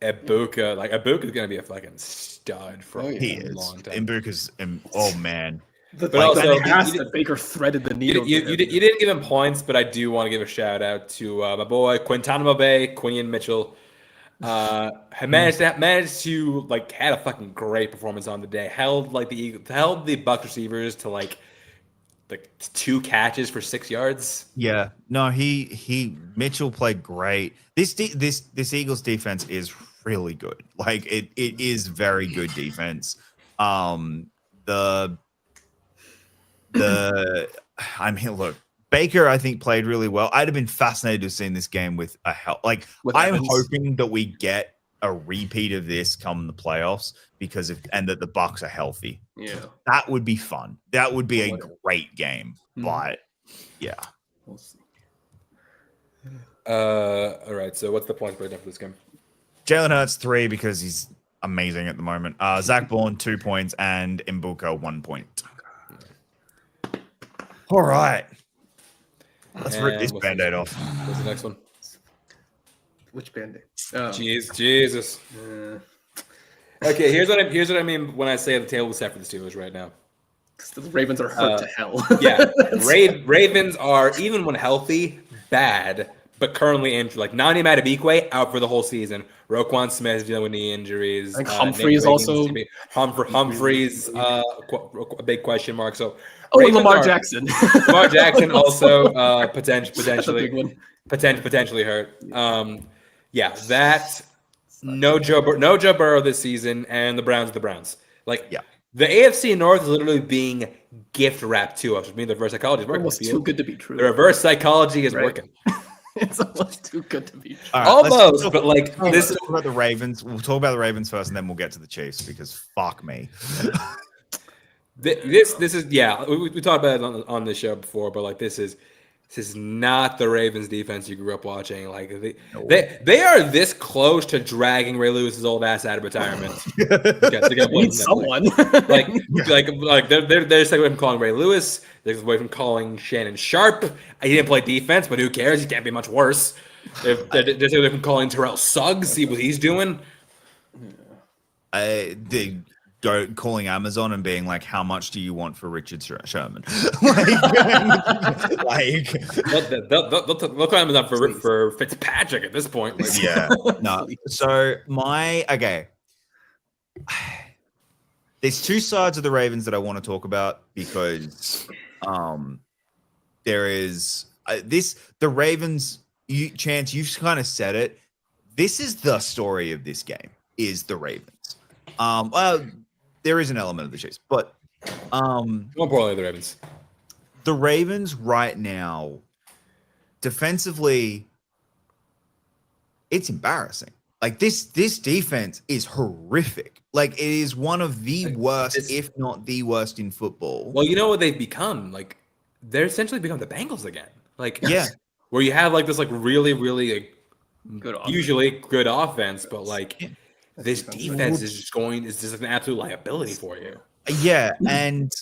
Ibuka's gonna be a fucking stud for a long time. Ibuka's oh man. But also, that Baker threaded the needle. You didn't give him points, but I do want to give a shout out to my boy Quinton Mitchell. Managed to had a fucking great performance on the day. Held the Bucks receivers to 2 catches for 6 yards. Yeah, no, Mitchell played great. This Eagles defense is really good. It is very good defense. Look. Baker, I think, played really well. I'd have been fascinated to have seen this game with a help. I'm hoping that we get a repeat of this come the playoffs and that the Bucks are healthy. Yeah, that would be fun. That would be a great game. But yeah, we'll see. All right. So what's the points breakdown for this game? Jalen Hurts 3 because he's amazing at the moment. Zach Bourne 2 points and Mbuka 1 point. All right. Let's rip this Band-Aid off. What's the next one? Which Band-Aid? Oh. Jesus. Okay, here's what I mean when I say the table is set for the Steelers right now. Because the Ravens are hurt to hell. Yeah, Ravens are, even when healthy, bad, but currently injured. Nani Madubuike out for the whole season. Roquan Smith dealing with knee injuries. I think Humphreys also. Humphreys, a big question mark. So. And Lamar Jackson. Lamar Jackson also potentially hurt. No Joe Burrow this season, and the Browns are the Browns. The AFC North is literally being gift wrapped to us, which means the reverse psychology is working. Almost too good to be true. The reverse psychology is working. It's almost too good to be true. Right, almost, but let's talk about the Ravens. We'll talk about the Ravens first, and then we'll get to the Chiefs because fuck me. This is we talked about it on the show before, but this is not the Ravens defense you grew up watching. They are this close to dragging Ray Lewis's old ass out of retirement. to need someone. They're just away from calling Ray Lewis. They're away from calling Shannon Sharp. He didn't play defense, but who cares? He can't be much worse. They're just away from calling Terrell Suggs. See what he's doing. Calling Amazon and being like, how much do you want for Richard Sherman? They'll call Amazon for Fitzpatrick at this point. No. So there's 2 sides of the Ravens that I want to talk about because there is the Ravens. Chance, you've kind of said it. This is the story of this game. Is the Ravens. There is an element of the Chiefs, but more importantly, the Ravens. The Ravens right now, defensively, it's embarrassing. Like this defense is horrific. Like it is one of the worst, if not the worst in football. Well, you know what they've become? Like they're essentially become the Bengals again. Like where you have like this like really, really good usually good offense, but like this defense is just an absolute liability for you. Yeah, and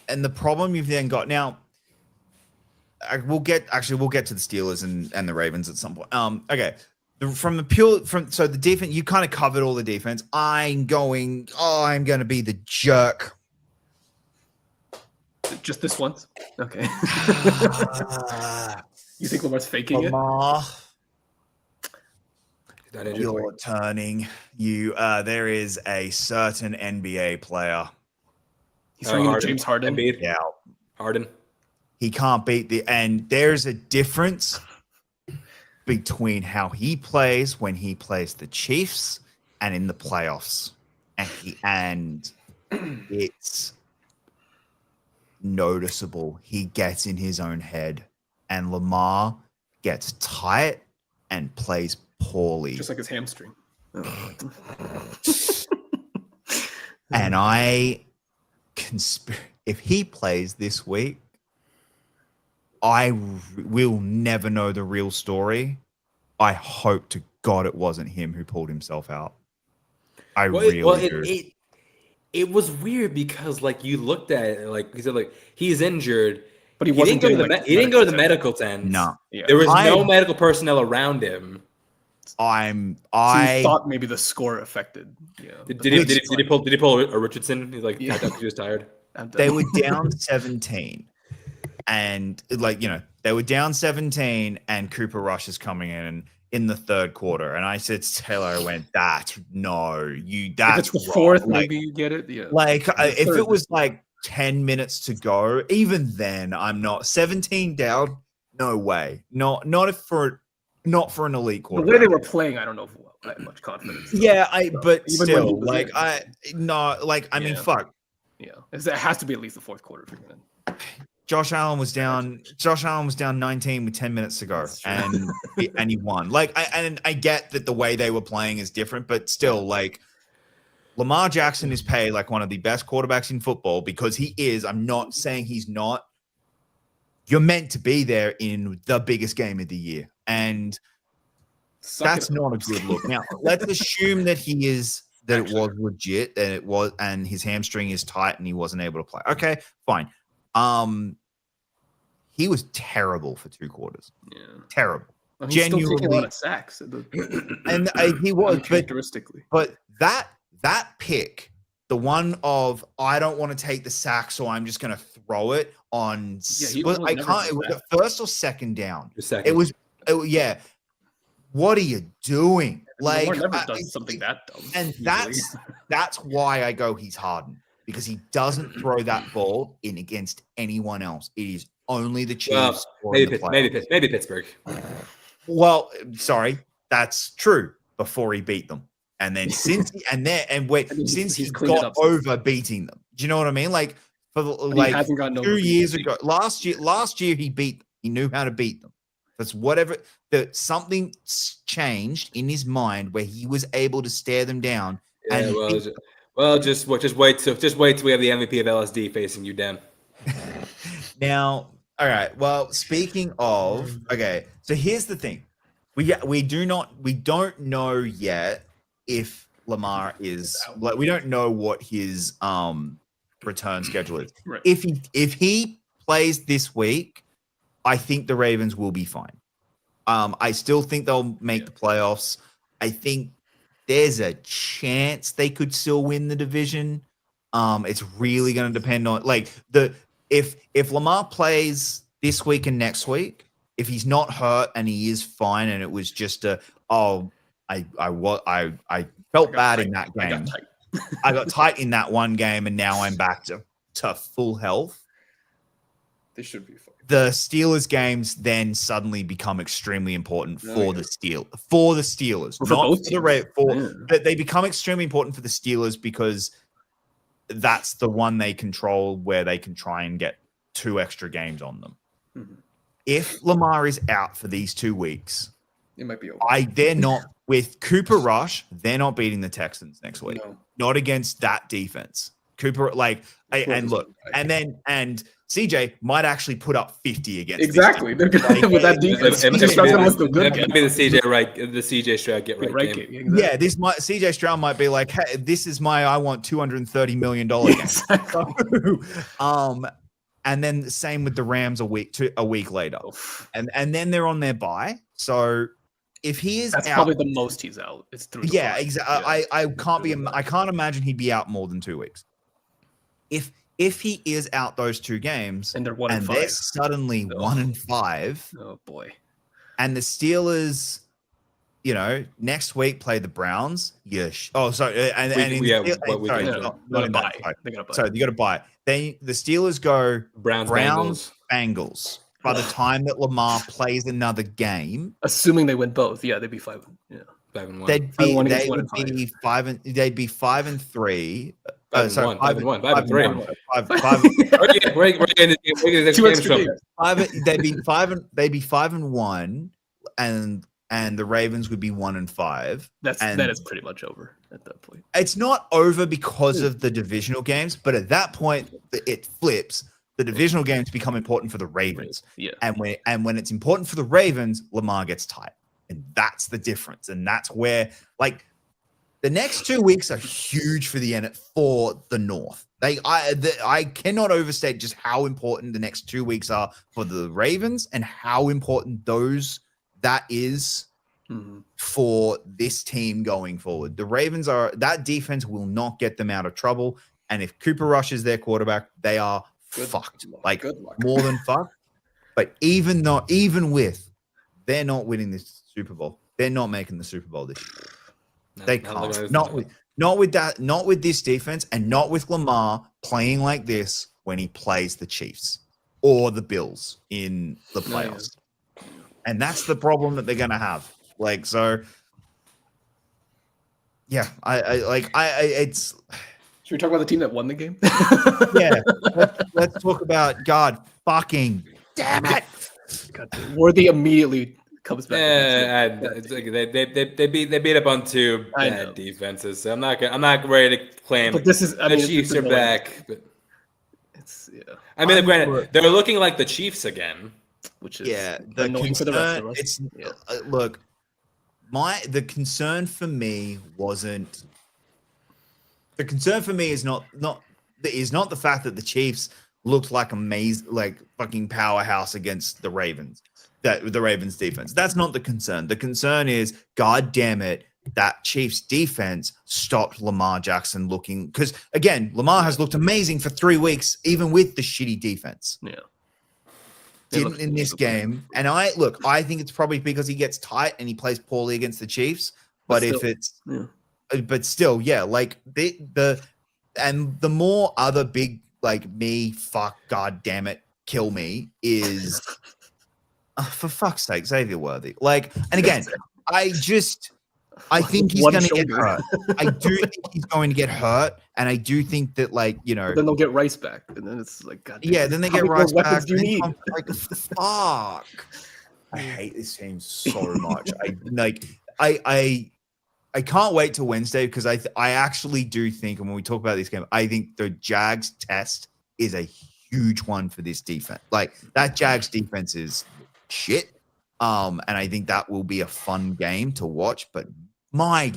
the problem you've then got now. We'll get to the Steelers and the Ravens at some point. Okay. So the defense, you kind of covered all the defense. I'm going to be the jerk. Just this once? Okay. You think Lamar's faking Lamar, it? You're turning. There is a certain NBA player. He's turning James Harden. Yeah. Harden. He can't beat and there's a difference between how he plays when he plays the Chiefs and in the playoffs. And it's noticeable. He gets in his own head and Lamar gets tight and plays poorly. Just like his hamstring. And if he plays this week, I will never know the real story. I hope to God it wasn't him who pulled himself out. It was weird because like you looked at it, like he said, like he's injured, but he didn't go to the medical tent. No, there was no medical personnel around him. So you thought maybe the score affected. Yeah. Did he pull a Richardson? He's like, I thought he was tired. They were down 17. And they were down 17 and Cooper Rush is coming in the third quarter. And I said to Taylor, if it's the fourth, maybe you get it. Yeah. If it was like 10 minutes to go, even then I'm not 17 down. No way. Not for an elite quarter. The way they were playing, I don't know if I have much confidence. Yeah, but still, fuck. Yeah. It has to be at least the fourth quarter for you. Josh Allen was down 19 with 10 minutes to go, and he won. I get that the way they were playing is different, but still, Lamar Jackson is paid like one of the best quarterbacks in football because he is. I'm not saying he's not. You're meant to be there in the biggest game of the year, and that's not a good look. Now, let's assume that he is. That it was legit, and his hamstring is tight, and he wasn't able to play. Okay, fine. He was terrible for 2 quarters. Yeah, terrible. Well, he's still taking a lot of sacks, and he was characteristically. But that pick, the one of I don't want to take the sack, so I'm just going to throw it on. I can't. It was the first or second down. The second. It was. Yeah. What are you doing? Lamar never does something that dumb. And that's why I go he's Harden. Because he doesn't throw that ball in against anyone else. It is only the Chiefs. Maybe Pittsburgh. Well, sorry, that's true. Before he beat them, and then since he's got over beating them. Do you know what I mean? Like for 2 years ago, last year he knew how to beat them. That's that something changed in his mind where he was able to stare them down. Yeah, just wait till we have the MVP of LSD facing you, Dan. Now, all right. Well, speaking of, okay, so here's the thing: we don't know yet if Lamar is we don't know what his return schedule is. Right. If he plays this week, I think the Ravens will be fine. I still think they'll make the playoffs. I think there's a chance they could still win the division. It's really going to depend on if Lamar plays this week and next week, if he's not hurt and he is fine, and it was just I felt bad in that game. I got tight in that one game, and now I'm back to full health. They should be fine. The Steelers games then suddenly become extremely important for the Steelers, but they become extremely important for the Steelers because that's the one they control where they can try and get 2 extra games on them. Mm-hmm. If Lamar is out for these 2 weeks, it might be over. they're not with Cooper Rush, they're not beating the Texans next week. No. Not against that defense. Cooper, and CJ might actually put up 50 against. Exactly. With that defense, CJ Stroud was the good game. Maybe the CJ Stroud get right game. Exactly. Yeah, CJ Stroud might be like, hey, this is I want $230 million game. Exactly. And then the same with the Rams a week later, and then they're on their bye. So if he is, that's out, probably the most he's out. It's 3. Yeah, exactly. I can't imagine he'd be out more than 2 weeks. If he is out those 2 games, and they're 1-5, they're suddenly 1-5. Oh boy! And the Steelers, next week play the Browns. Yes. Oh, sorry. They got a bye. So you got to buy. Then the Steelers go Browns, Bengals. By the time that Lamar plays another game, assuming they win both, they'd be 5. Yeah, 5-1. They'd be 5. They'd be 5-3. 5-1. 5-3. They'd be 5-1, and the Ravens would be 1-5. That is pretty much over at that point. It's not over because of the divisional games, but at that point it flips. The divisional games become important for the Ravens. Yeah. And when it's important for the Ravens, Lamar gets tight. And that's the difference. And that's where the next 2 weeks are huge for the North. I cannot overstate just how important the next 2 weeks are for the Ravens and how important that is for this team going forward. The Ravens that defense will not get them out of trouble. And if Cooper Rush is their quarterback, they are fucked. More than fucked. But even with, they're not winning this Super Bowl. They're not making the Super Bowl this year. They can't. Not with this defense, and not with Lamar playing like this when he plays the Chiefs or the Bills in the playoffs. And that's the problem that they're gonna have. It's. Should we talk about the team that won the game? Yeah, let's talk about God fucking damn it. Worthy immediately comes back. They beat up on 2 bad defenses. So I'm not ready to claim. But this is the Chiefs are back. But granted, they're looking like the Chiefs again, which is the concern for the rest of us. Look, the concern for me wasn't. The concern for me is not the fact that the Chiefs looked like fucking powerhouse against the Ravens, the Ravens defense. That's not the concern. The concern is, God damn it, that Chiefs defense stopped Lamar Jackson looking, because again, Lamar has looked amazing for 3 weeks, even with the shitty defense. Yeah. Didn't in this game. And I think it's probably because he gets tight and he plays poorly against the Chiefs. But still, the more other big me, fuck, God damn it, kill me is for fuck's sake, Xavier Worthy. And again, I think he's going to get hurt. I do think he's going to get hurt, and I do think that But then they'll get Rice back, and then it's God. Yeah, then they get Rice back. Do you need? Fuck. I hate this team so much. I can't wait till Wednesday, because I actually do think, and when we talk about this game, I think the Jags test is a huge one for this defense. That Jags defense is shit. And I think that will be a fun game to watch. But my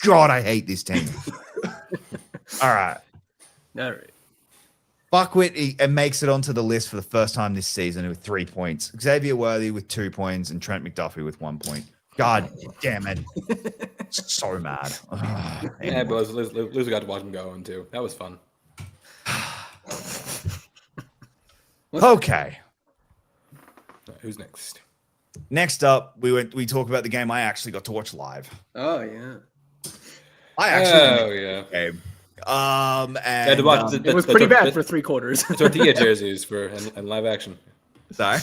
God, I hate this team. All right. Fuckwit, it makes it onto the list for the first time this season with 3 points. Xavier Worthy with 2 points, and Trent McDuffie with 1 point. God damn it. So mad. Yeah, but Loser got to watch him go on too. That was fun. Okay. Who's next? Next up, we talk about the game I actually got to watch live. Oh yeah. Game. It was pretty bad for 3 quarters. Tortilla jerseys and live action. Sorry?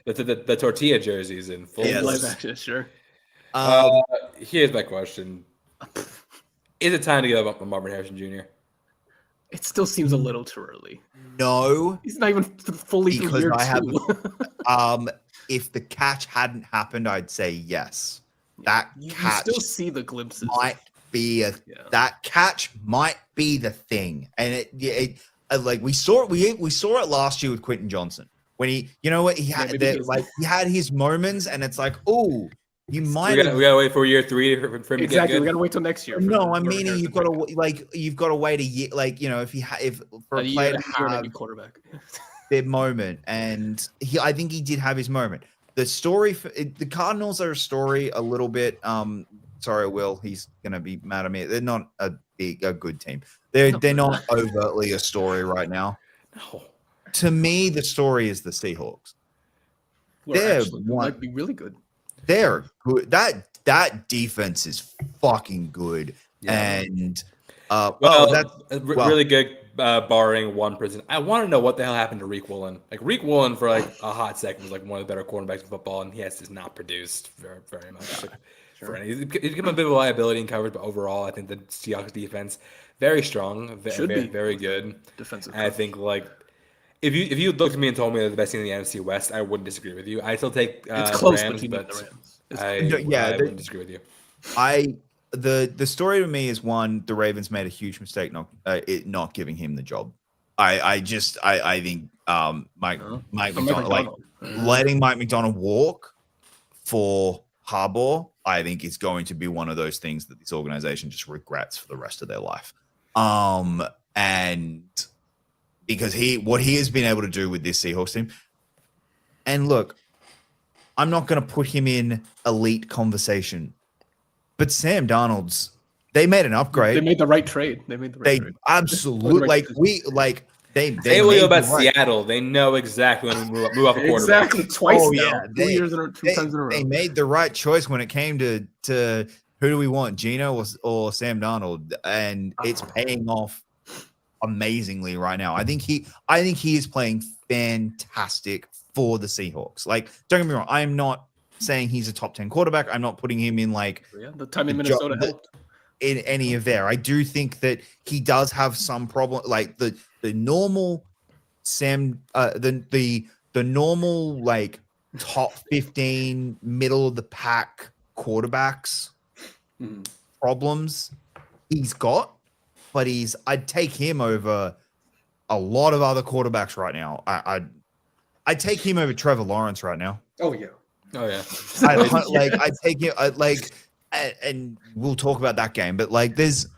The tortilla jerseys in full. Yeah, live action, sure. Here's my question: is it time to give up on Marvin Harrison Jr.? It still seems a little too early. No, he's not even fully through year 2. If the catch hadn't happened, I'd say yes. that you catch still see the glimpses. That catch might be the thing, and like we saw it last year with Quentin Johnson when he had his moments, and it's like, oh, you might. We gotta wait for year 3 for him to get good. We gotta wait till next year. No, I'm meaning you've got to wait a year. Like, you know, if for a player to have quarterback their moment, and I think he did have his moment. The story for the Cardinals are a story a little bit. Sorry, Will, he's gonna be mad at me. They're not a good team. They're not overtly a story right now. No. To me, the story is the Seahawks. Might be really good. They're good. That defense is fucking good. Yeah. And really good, barring one person. I want to know what the hell happened to Riq Woolen. Like, Riq Woolen for like a hot second was like one of the better cornerbacks in football, and he has just not produced very, very much. Like, sure. He's become a bit of a liability in coverage, but overall, I think the Seahawks defense very strong, very good defensive. And I think like if you looked at me and told me they're the best team in the NFC West, I wouldn't disagree with you. I still take it's close Rams, between but the Rams. I wouldn't disagree with you. The story to me is one, the Ravens made a huge mistake not giving him the job. I think Mike McDonald, letting Mike McDonald walk for Harbaugh, I think is going to be one of those things that this organization just regrets for the rest of their life. And because what he has been able to do with this Seahawks team, and look, I'm not going to put him in elite conversation, but Sam Darnold's, they made an upgrade. They made the right trade. They absolutely They say what you about Seattle. They know exactly when to move off a quarterback. Exactly, twice now. Yeah, 2 times in a row. They made the right choice when it came to who do we want, Geno or Sam Darnold, and it's paying off amazingly right now. I think he is playing fantastic for the Seahawks. Like, don't get me wrong, I am not saying he's a top 10 quarterback. I'm not putting him in like the time in Minnesota helped. In any of there. I do think that he does have some problem, like the normal the normal like top 15 middle of the pack quarterbacks problems he's got, but I'd take him over a lot of other quarterbacks right now. I'd take him over Trevor Lawrence right now. Oh yeah. I take it and we'll talk about that game, but like there's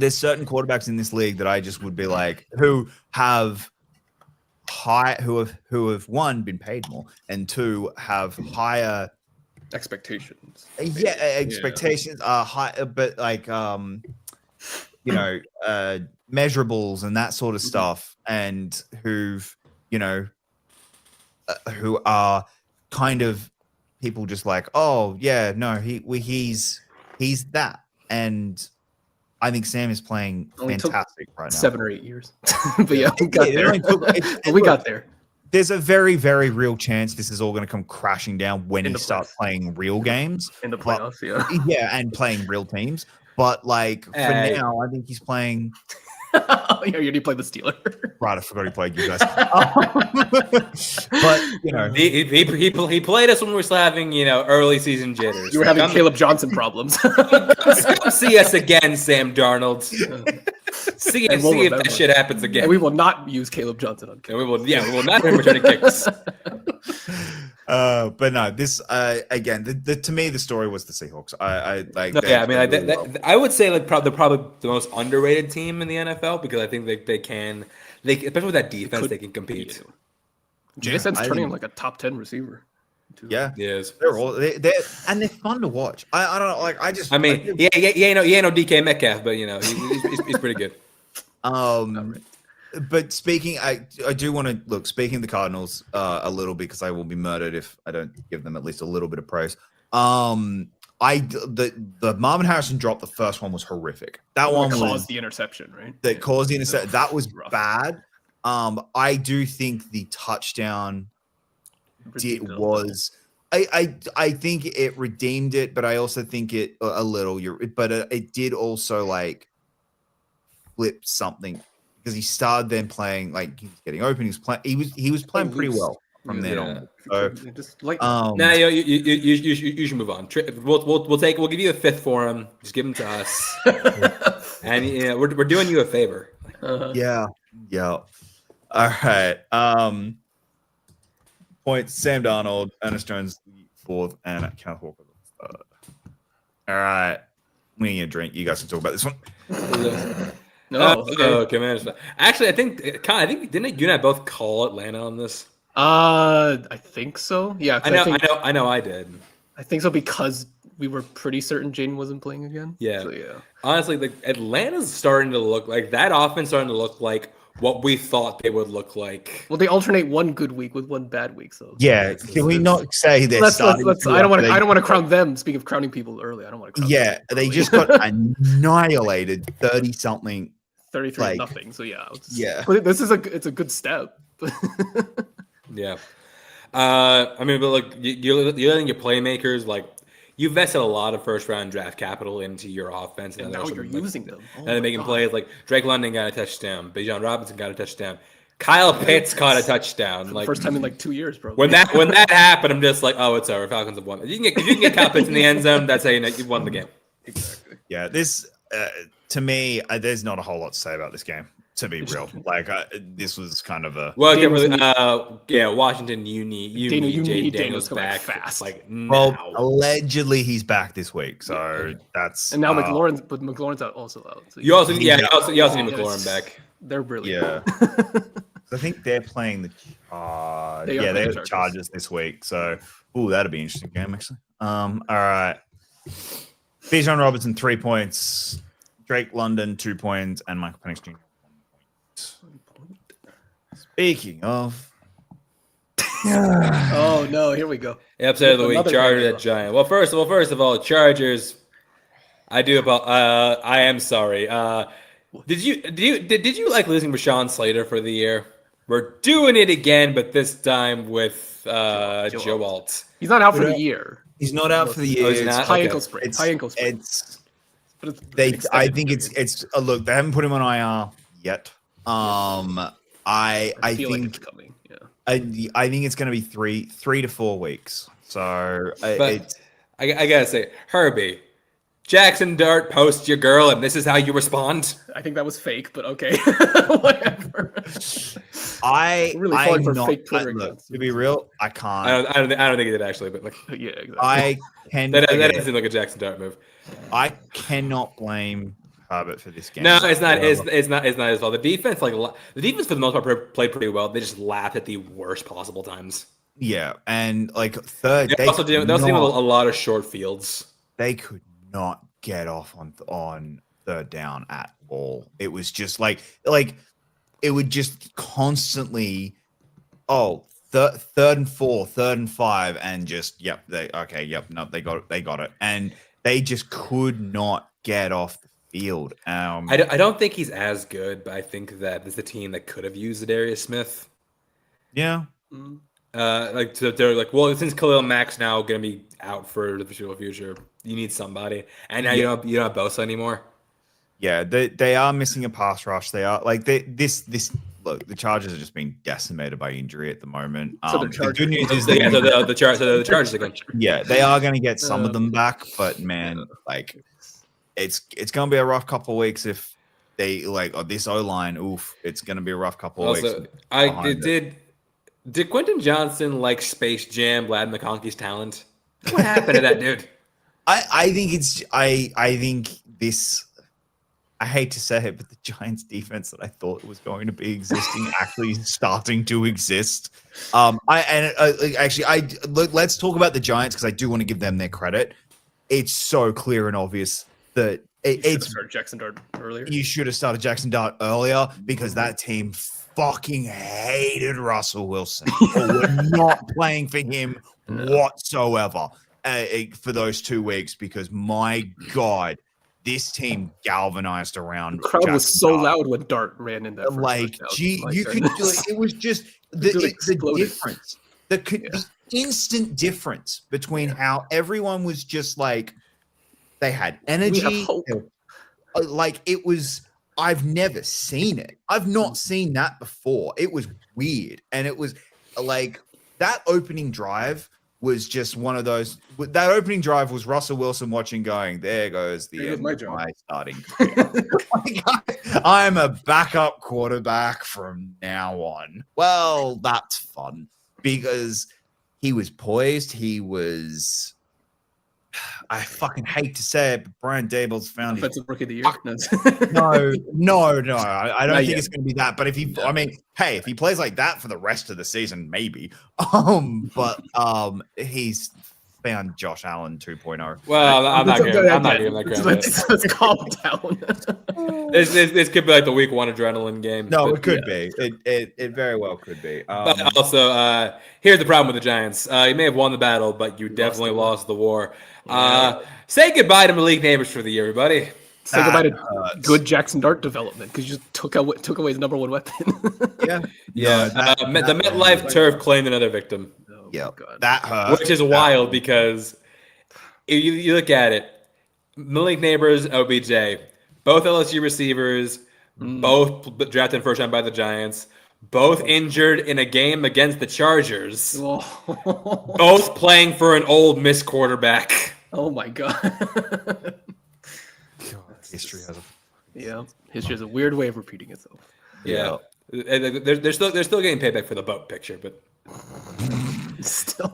certain quarterbacks in this league that I just would be like who have one been paid more, and two have higher expectations. Expectations are high, but like measurables and that sort of stuff, and who are kind of people just like, oh yeah, no, he's that, and I think Sam is playing fantastic right now. 7 or 8 years, but yeah, we got there. There's a very, very real chance this is all going to come crashing down when he starts playing real games in the playoffs. And playing real teams. But like for now, I think he's playing. You play the Steeler. Right, I forgot he played you guys. But he played us when we were still having early season jitters. You were having Caleb Johnson problems. Come see us again, Sam Darnold. See if that shit happens again. And we will not use Caleb Johnson on kicks. We will not be returning kicks. But no, this again. To me, the story was the Seahawks. I would say like probably the most underrated team in the NFL, because I think they can, especially with that defense, they can compete. JSN's turning him like a top 10 receiver. Yeah, yes. They're fun to watch. I don't know. Like he ain't no DK Metcalf, but he's pretty good. But speaking, I do want to look. Speaking of the Cardinals, a little bit, because I will be murdered if I don't give them at least a little bit of praise. The Marvin Harrison drop, the first one was horrific. That one caused the interception, right? That caused the interception. That was bad. I do think the touchdown I think it redeemed it, but I also think it a little. But it did also like flip something, because he started then playing like he was getting open. He was playing pretty well. from then on. So just like nah, you should move on. We'll give you a fifth for him. Just give him to us, and we're doing you a favor. Yeah. All right. Points: Sam Darnold, Ernest Jones fourth, and Kenneth Walker third. All right. We need a drink. You guys can talk about this one. Okay, man. Actually, I think didn't you and I both call Atlanta on this? I think so. Yeah, I know. I did. I think so because we were pretty certain Jaden wasn't playing again. Yeah. So, yeah. Honestly, like Atlanta's starting to look like that offense starting to look like what we thought they would look like. Well, they alternate one good week with one bad week. So yeah, can we not say this? I don't want to crown them. Speaking of crowning people early, I don't want to. Yeah, they just got annihilated, 30-something. 33-0. So yeah. Yeah. But it's a good step. Yeah. I mean, but like you're letting your playmakers you vested a lot of first round draft capital into your offense, and now you're using them. And they're making plays like Drake London got a touchdown, Bijan Robinson got a touchdown, Kyle Pitts caught a touchdown. Like first time in 2 years, bro. When that happened, I'm just like, oh, it's over. Falcons have won. If you can get Kyle Pitts in the end zone, that's how you know you've won the game. Exactly. Yeah, this to me, there's not a whole lot to say about this game. To be real, this was kind of a Washington. You need Jay Daniels back fast. Allegedly he's back this week, so that's and now McLaurin's also out. So you also need McLaurin back. They're really I think they're playing the they're the Chargers this week. So that'll be an interesting game actually. All right, Bijan Robinson 3 points, Drake London 2 points, and Michael Penix Jr. Speaking of, oh no, here we go. Upset of the week: Chargers at Giant. Well, first of all, Chargers. I am sorry. Did you like losing Rashawn Slater for the year? We're doing it again, but this time with Joe Alt. He's not out for the year. He's not out for the year. It's high ankle sprain. I think it's look. They haven't put him on IR yet. I think like it's coming. Yeah. I think it's going to be 3 to 4 weeks. So I gotta say, Herbie, Jackson Dart posts your girl, and this is how you respond. I think that was fake, but okay, whatever. I'm really falling for fake Twitter. To be real, I can't. I don't think he did actually, but yeah, exactly. I can. That doesn't seem like a Jackson Dart move. I cannot blame Herbert for this game. No, it's not. It's not his fault. The defense, the defense for the most part, played pretty well. They just laughed at the worst possible times. Yeah, and third, they also dealing with a lot of short fields. They could not get off on third down at all. It was just like it would just constantly third and 4, third and 5, and just they got it, and they just could not get off the field. I don't think he's as good, but I think that there's a team that could have used Darius Smith. Yeah. They're like, well, since Khalil Mack's now going to be out for the foreseeable future, you need somebody, and now you don't have Bosa anymore. Yeah, they are missing a pass rush. They are the Chargers are just being decimated by injury at the moment. So the good news is the Chargers again. Yeah, they are going to get some of them back, but man, it's going to be a rough couple of weeks if they this O-line. Oof, it's going to be a rough couple of weeks. Did Quentin Johnson like Space Jam, Vlad McConkey's talent? What happened to that dude? I think this. I hate to say it, but the Giants' defense that I thought was going to be existing actually starting to exist. Let's talk about the Giants because I do want to give them their credit. It's so clear and obvious that it's started Jackson Dart earlier. You should have started Jackson Dart earlier because that team fucking hated Russell Wilson. We're not playing for him whatsoever for those 2 weeks because my God. This team galvanized around. The crowd Jackson was so Dart. loud when Dart ran in that. You could do it. It was just the difference. The instant difference between how everyone was just they had energy. It was. I've never seen it. I've not seen that before. It was weird, and it was that opening drive was just one of those. That opening drive was Russell Wilson watching, going, "There goes the end of my starting career. I'm a backup quarterback from now on." Well, that's fun because he was poised. He was. I fucking hate to say it, but Brian Daboll's found offensive rookie of the year. No. I don't think it's going to be that. But if he, I mean, hey, if he plays like that for the rest of the season, maybe. But he's found Josh Allen 2.0. Well, I'm not giving that credit. Let's calm down. This could be like the week 1 adrenaline game. No, it could be. It very well could be. But also, here's the problem with the Giants. You may have won the battle, but you definitely lost the war. Say goodbye to Malik Neighbors for the year, everybody. Say goodbye to good Jackson Dart development because you just took away his number 1 weapon. Yeah. The MetLife turf claimed another victim. Oh, yeah, God. that hurt. Which is wild because if you look at it, Malik Neighbors, OBJ, both LSU receivers, both drafted first round by the Giants, both injured in a game against the Chargers, both playing for an old Miss quarterback. Oh my God. History has a weird way of repeating itself. Yeah. They're still getting payback for the boat picture, but still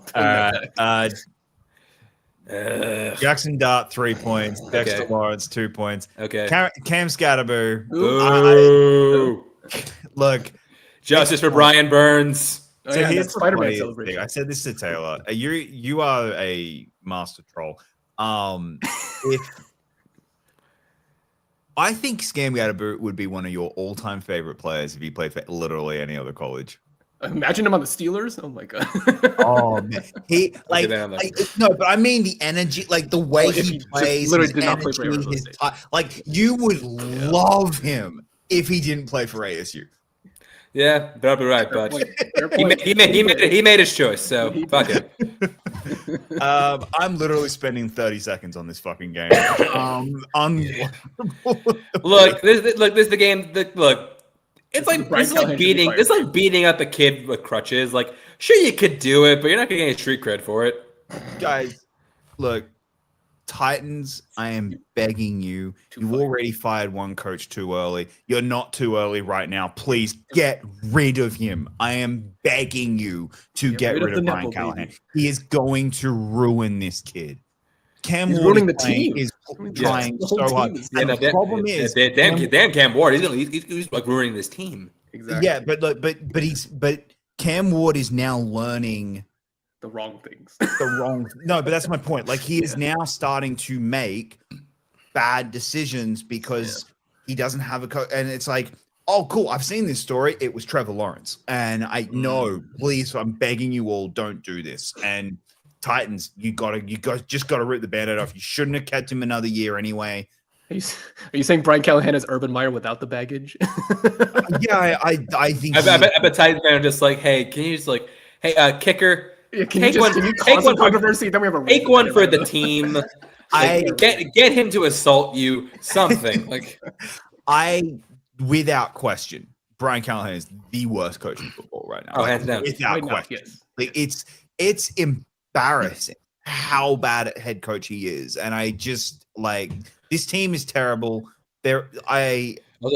Jackson Dart 3 points, Dexter Lawrence 2 points. Okay. Cam Scatterboo. Look, Justice for Brian Burns. So here's the Spider-Man celebration. I said this to Taylor. You are a master troll. If I think Scam Gatterboot would be one of your all-time favorite players if he played for literally any other college. Imagine him on the Steelers. Oh my God. Oh man, he like no, but I mean the energy, like the way he plays. Literally did not play for Arizona State. Like you would love him if he didn't play for ASU. Yeah, probably right, but he made his choice, so fuck it. I'm literally spending 30 seconds on this fucking game. Look, this is the game. It's like beating up a kid with crutches. Like, sure, you could do it, but you're not gonna get any street cred for it. Guys, look, Titans, I am begging you. You already fired one coach too early. You're not too early right now. Please get rid of him. I am begging you to get rid of Brian Callahan. He is going to ruin this kid. Cam Ward ruining the team. Is trying so hard. And the problem is, damn Cam Ward. He's like ruining this team. Exactly. Yeah, but Cam Ward is now learning the wrong things. No, but that's my point. Like he is now starting to make bad decisions because he doesn't have a coach. And it's like, oh, cool. I've seen this story. It was Trevor Lawrence. And I know, please, I'm begging you all, don't do this. And Titans, you just gotta rip the Band-Aid off. You shouldn't have kept him another year anyway. Are you saying Brian Callahan is Urban Meyer without the baggage? Yeah, I think. I bet Titans fans are just like, hey, can you just like, hey, kicker. Yeah, take one for the team. Get him to assault you. Something like. Without question, Brian Callahan is the worst coach in football right now. Oh, hands down. Without question, like it's embarrassing how bad at head coach he is, and I just like this team is terrible. The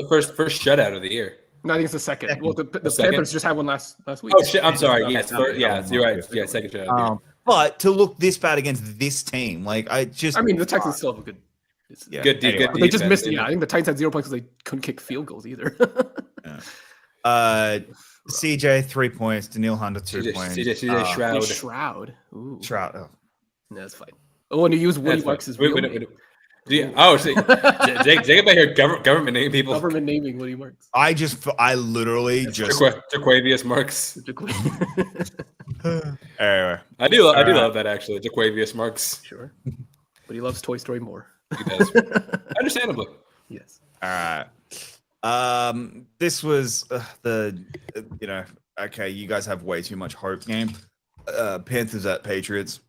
first shutout of the year. No, I think it's the second. Well, the Panthers just had one last week. Oh shit! I'm sorry. Yes, you're right. Yeah, second shutout. But to look this bad against this team, like the Texans still have a good. Good defense. They just missed. Yeah, I think the Titans had 0 points because they couldn't kick field goals either. CJ 3 points. Daniil Hunter 2 points. CJ Shroud. Ooh. Shroud. Oh. No, that's fine. Oh, and you use Woody Marks' real name. See, Jacob out here government naming people. Government naming Woody Marks. I literally just Jaquavius Marks. Anyway, I do love that actually, Jaquavius Marks. Sure, but he loves Toy Story more. He does, understandably. Yes. All right. This was okay. You guys have way too much hope game. Panthers at Patriots.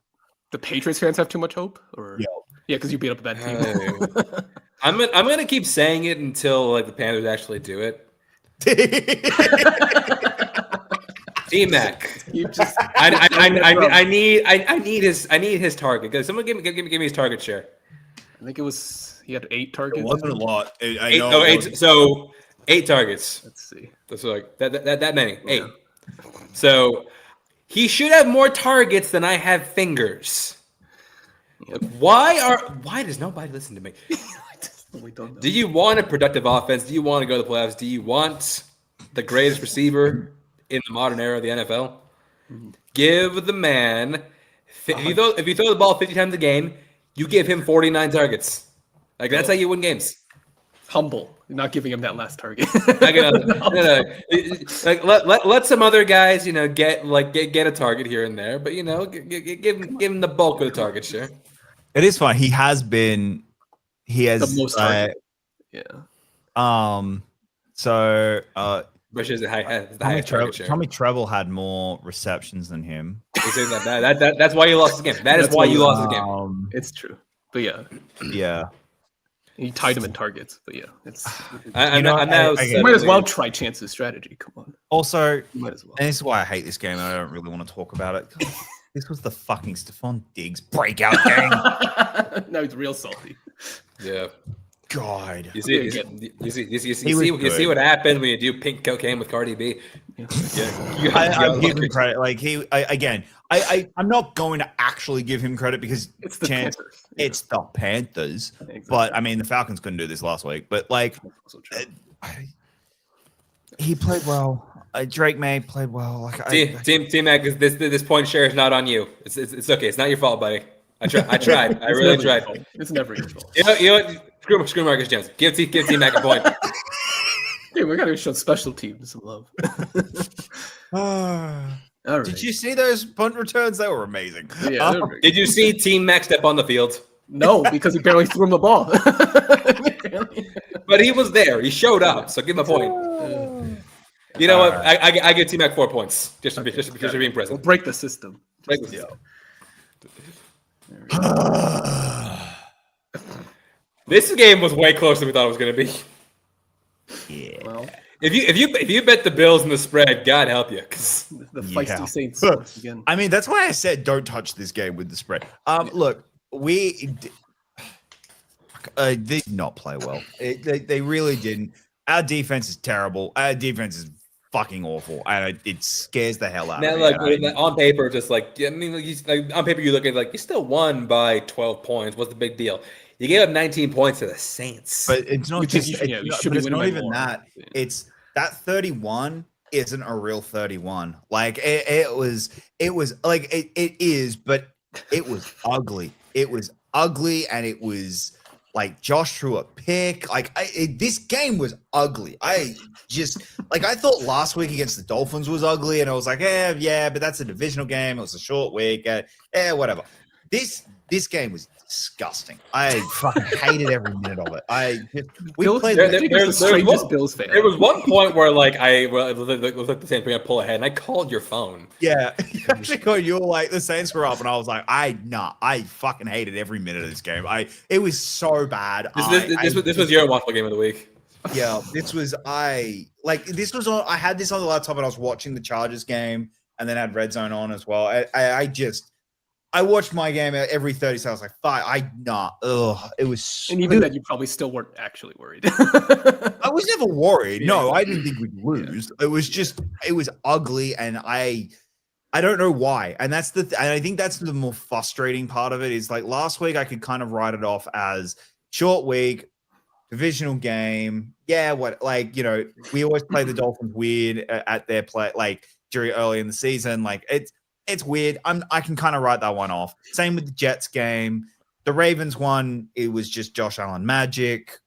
The Patriots fans have too much hope, or yeah, because you beat up a bad team. I'm gonna keep saying it until like the Panthers actually do it. D-Mac. You just. I need his target. Guys, someone give me his target share. I think he had 8 targets. It wasn't a lot. So 8 targets. Let's see. That's like that many. Yeah. 8. So he should have more targets than I have fingers. Yep. Why does nobody listen to me? We don't know. Do you want a productive offense? Do you want to go to the playoffs? Do you want the greatest receiver in the modern era of the NFL? Mm-hmm. Give the man. If you throw the ball 50 times a game, you give him 49 targets. Like that's how you win games. Humble. You're not giving him that last target. Like let some other guys, get a target here and there, but give him the bulk of the target share. It is fun. He has the most target. So which is the highest target share. Tommy Treble had more receptions than him. That's why you lost the game. That is why you lost the game. It's true, but yeah. He tied him in targets, but it's. You might as well try Chance's strategy. Come on. Also, you might as well. And this is why I hate this game. And I don't really want to talk about it. This was the fucking Stephon Diggs breakout game. Now he's real salty. Yeah. God. You see what happens when you do pink cocaine with Cardi B. I give him credit. Like I'm not going to actually give him credit because it's the Panthers. It's the Panthers. Exactly. But I mean, the Falcons couldn't do this last week. But he played well. Drake May played well. Team Mac, this point share is not on you. It's okay. It's not your fault, buddy. I tried. I really tried. It's never your fault. You know what? Screw Marcus Jones. Give Team Mac a point. Dude, we gotta show special teams some love. All right. Did you see those punt returns? They were amazing. Yeah. Did you see Team Mac step on the field? No, because he barely threw him the ball. But he was there. He showed up. So give him a point. You know what? Right. I give Team Mac 4 points just for being present. We'll break the system. This game was way closer than we thought it was going to be. Yeah. Well, if you bet the Bills in the spread, God help you. The feisty Saints once again. I mean, that's why I said don't touch this game with the spread. Look, we did not play well. They really didn't. Our defense is terrible. Our defense is fucking awful, and it scares the hell out of me. On paper, on paper, you look at you still won by 12 points. What's the big deal? You gave up 19 points to the Saints. But it's not it's not even that. It's that 31 isn't a real 31. Like it was like it is, but it was ugly. It was ugly, and it was like Josh threw a pick. This game was ugly. I thought last week against the Dolphins was ugly, and I was like, but that's a divisional game. It was a short week. Whatever. This game was disgusting. I fucking hated every minute of it. Bills fan. There was one point where it was like the same thing. I pull ahead and I called your phone. Yeah, you were like the Saints were up, and I was like, I fucking hated every minute of this game. It was so bad. This was your waffle game of the week. Yeah, I had this on the laptop and I was watching the Chargers game and then had Red Zone on as well. I watched my game every 30 seconds. I was like, it was. And even then, you probably still weren't actually worried. I was never worried. No, I didn't think we'd lose. It was ugly, and I don't know why. And I think that's the more frustrating part of it. Is like last week, I could kind of write it off as short week, divisional game. Yeah, we always play the Dolphins weird at their play, during early in the season. It's weird. I can kind of write that one off. Same with the Jets game. The Ravens one, it was just Josh Allen magic.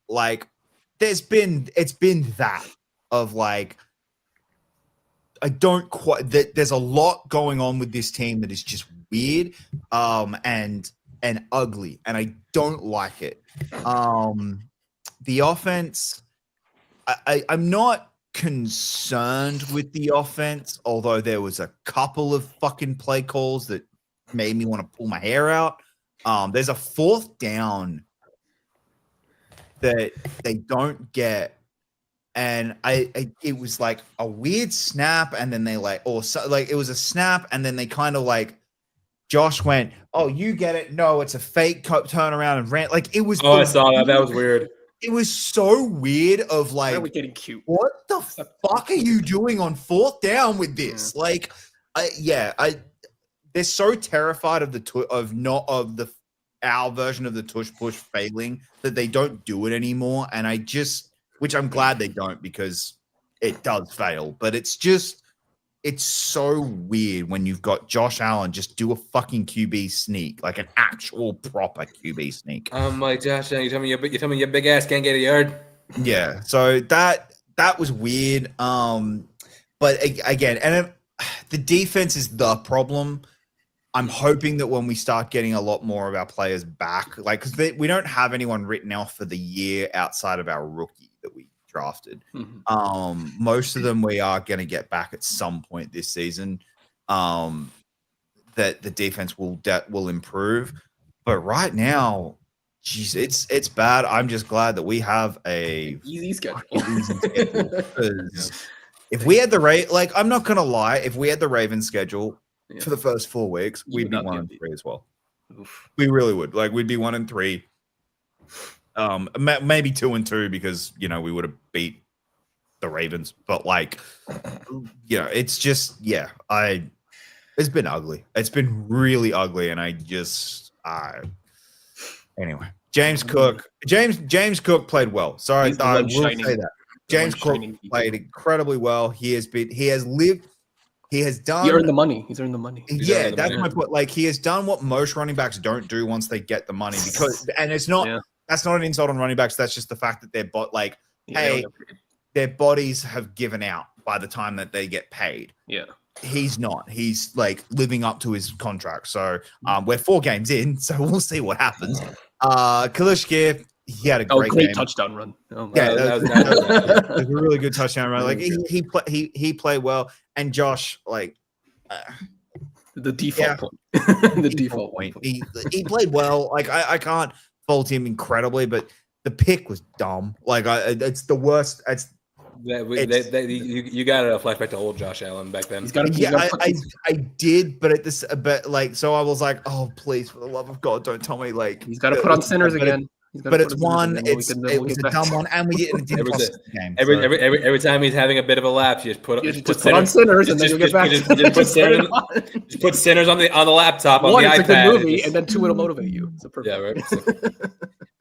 It's been that of there's a lot going on with this team that is just weird and ugly, and I don't like it. The offense, I'm not concerned with the offense, although there was a couple of fucking play calls that made me want to pull my hair out. There's a 4th down that they don't get and it was like a weird snap, and then they like, or so, like it was a snap, and then they kind of like Josh went, "Oh, you get it? No, it's a fake turnaround and ran." Like it was. Oh, I saw that. That was weird. It was so weird. Of like, why are we getting cute? What the fuck are you doing on 4th down with this? Yeah. Like, they're so terrified of our version of the tush push failing that they don't do it anymore. And which I'm glad they don't, because it does fail. But it's so weird when you've got Josh Allen just do a fucking QB sneak, like an actual proper QB sneak. I'm like, Josh, you tell me your big ass can't get a yard. Yeah, so that was weird. But again, the defense is the problem. I'm hoping that when we start getting a lot more of our players back, like, because we don't have anyone written off for the year outside of our rookie that we drafted. Mm-hmm. Most of them we are going to get back at some point this season. That the defense will improve, but right now, geez, it's bad. I'm just glad that we have a easy schedule. If we had I'm not gonna lie, if we had the Ravens schedule for the first 4 weeks, we'd be 1-3 as well. Oof. We really would. Like, we'd be 1-3. Maybe 2-2 because we would have beat the Ravens. But it's just it's been ugly. It's been really ugly, and anyway. James Cook played well. Sorry, I will say that. James Cook played incredibly well. He has done. He earned the money. He's earned the money. Yeah, that's my point. Like, he has done what most running backs don't do once they get the money, and it's not. Yeah. That's not an insult on running backs. That's just the fact that their bodies have given out by the time that they get paid. Yeah. He's not. He's like living up to his contract. So we're 4 games in, so we'll see what happens. Kalishka, he had a great game. Touchdown run. Oh, yeah, that was a really good touchdown run. Like he played well, and Josh, like the default point. The default point. He played well. Like I can't fault him incredibly, but the pick was dumb. Like it's the worst. You got to flashback to old Josh Allen back then. I did, but so I was like, oh, please, for the love of God, don't tell me like he's got to put on centers again. But it's one. It was a dumb one, and we didn't cost the game. Every time he's having a bit of a lapse, you just put on centers, and then you get back. Just put centers on the laptop on the iPad. It's a good movie, and then 2 it'll motivate you. It's a perfect. Yeah, right.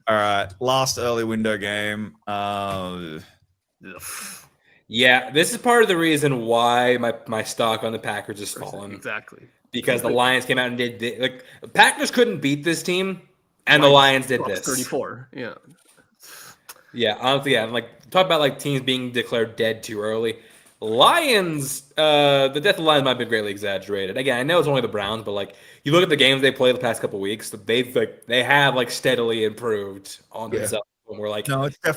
All right, last early window game. Yeah, this is part of the reason why my stock on the Packers has fallen. Exactly. Because the Lions came out and did Packers couldn't beat this team, and the Lions did this. 34. Yeah. Yeah, honestly, yeah. Talk about teams being declared dead too early. Lions, the death of the Lions might have been greatly exaggerated. Again, I know it's only the Browns, but you look at the games they played the past couple of weeks, they have steadily improved on themselves. We're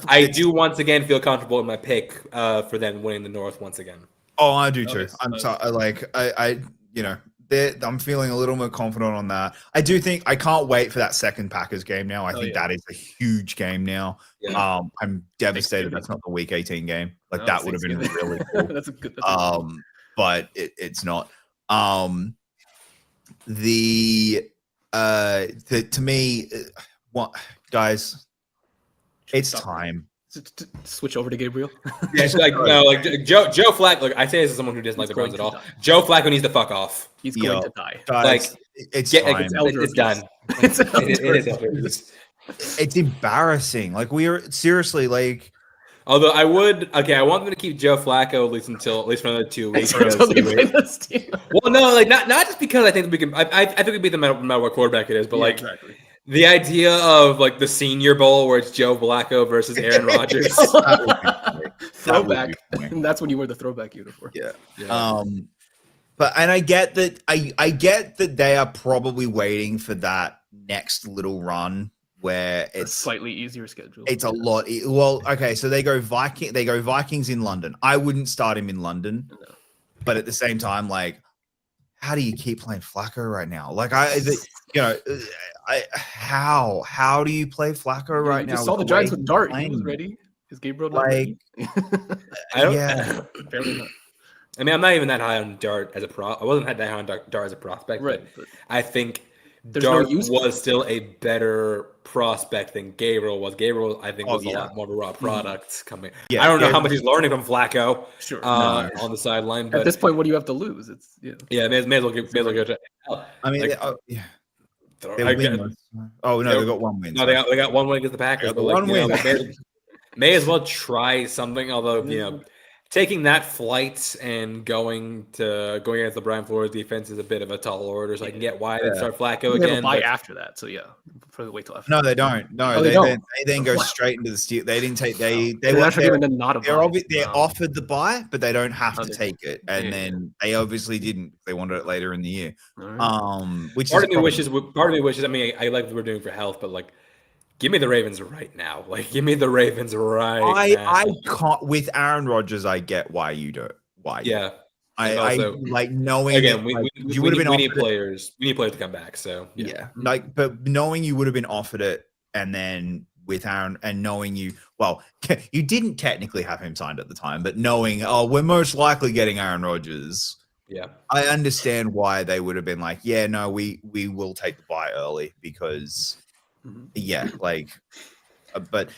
I do once again feel comfortable in my pick for them winning the North once again. Oh, I do too. I'm sorry. I'm feeling a little more confident on that. I do think I can't wait for that second Packers game now. I think that is a huge game now. Yeah. I'm devastated that's not the Week 18 game. That would have been really cool. That's a good. But it's not. To me, what guys? It's time. Switch over to Gabriel. Yeah, Joe Flacco. I say this as someone who doesn't like the Browns at all. Joe Flacco needs to fuck off. He's going to die. Guys, it's time. It's done. It's embarrassing. We are seriously Although I want them to keep Joe Flacco at least for another 2 weeks. Well, no, not just because I think we can. I think we beat them no matter what quarterback it is, but exactly. The idea of the Senior Bowl where it's Joe Flacco versus Aaron Rodgers. Throwback. That's when you wear the throwback uniform. Yeah. And I get that. I get that they are probably waiting for that next little run where it's a slightly easier schedule. It's a lot. Well, okay, so they go Vikings in London. I wouldn't start him in London, but at the same time, how do you keep playing Flacco right now? How do you play Flacco right now? You saw the Giants with Dart. He was ready. Is Gabriel not like? I don't. Yeah. Apparently not. I mean, I'm not even that high on Dart as a I wasn't that high on Dart as a prospect, Right, but I think there's Dart no use for was still a better prospect than Gabriel was. Gabriel, I think, was a lot more of a raw product coming. Yeah, I don't know how much he's learning from Flacco Sure. on the sideline. But At this point, what do you have to lose? It's yeah, may as well go to hell. I mean, Like, yeah. I get- Oh no, they got one win. No, they got one win against the Packers, got but like, one win. may as well try something. Although taking that flight and going against the Brian Flores defense is a bit of a tall order. So I can get why they start Flacco they again. buy after that, so yeah, for the wait till after. No, they don't. No, Oh, they don't. then go straight into the steel. They didn't take. They're offered the buy, but they don't have to take it. And then they obviously didn't. They wanted it later in the year. Right. Which part of me wishes. I mean, I like what we're doing for health, but like, give me the Ravens right now. Like, give me the Ravens right now. I can't with Aaron Rodgers. I get why you don't. Why? Yeah. I like knowing again. that, We need players. We need players to come back. So yeah. Like, but knowing you would have been offered it, and then with Aaron and knowing you didn't technically have him signed at the time, but knowing we're most likely getting Aaron Rodgers. Yeah, I understand why they would have been like, yeah, no, we will take the buy early because. Yeah, like, but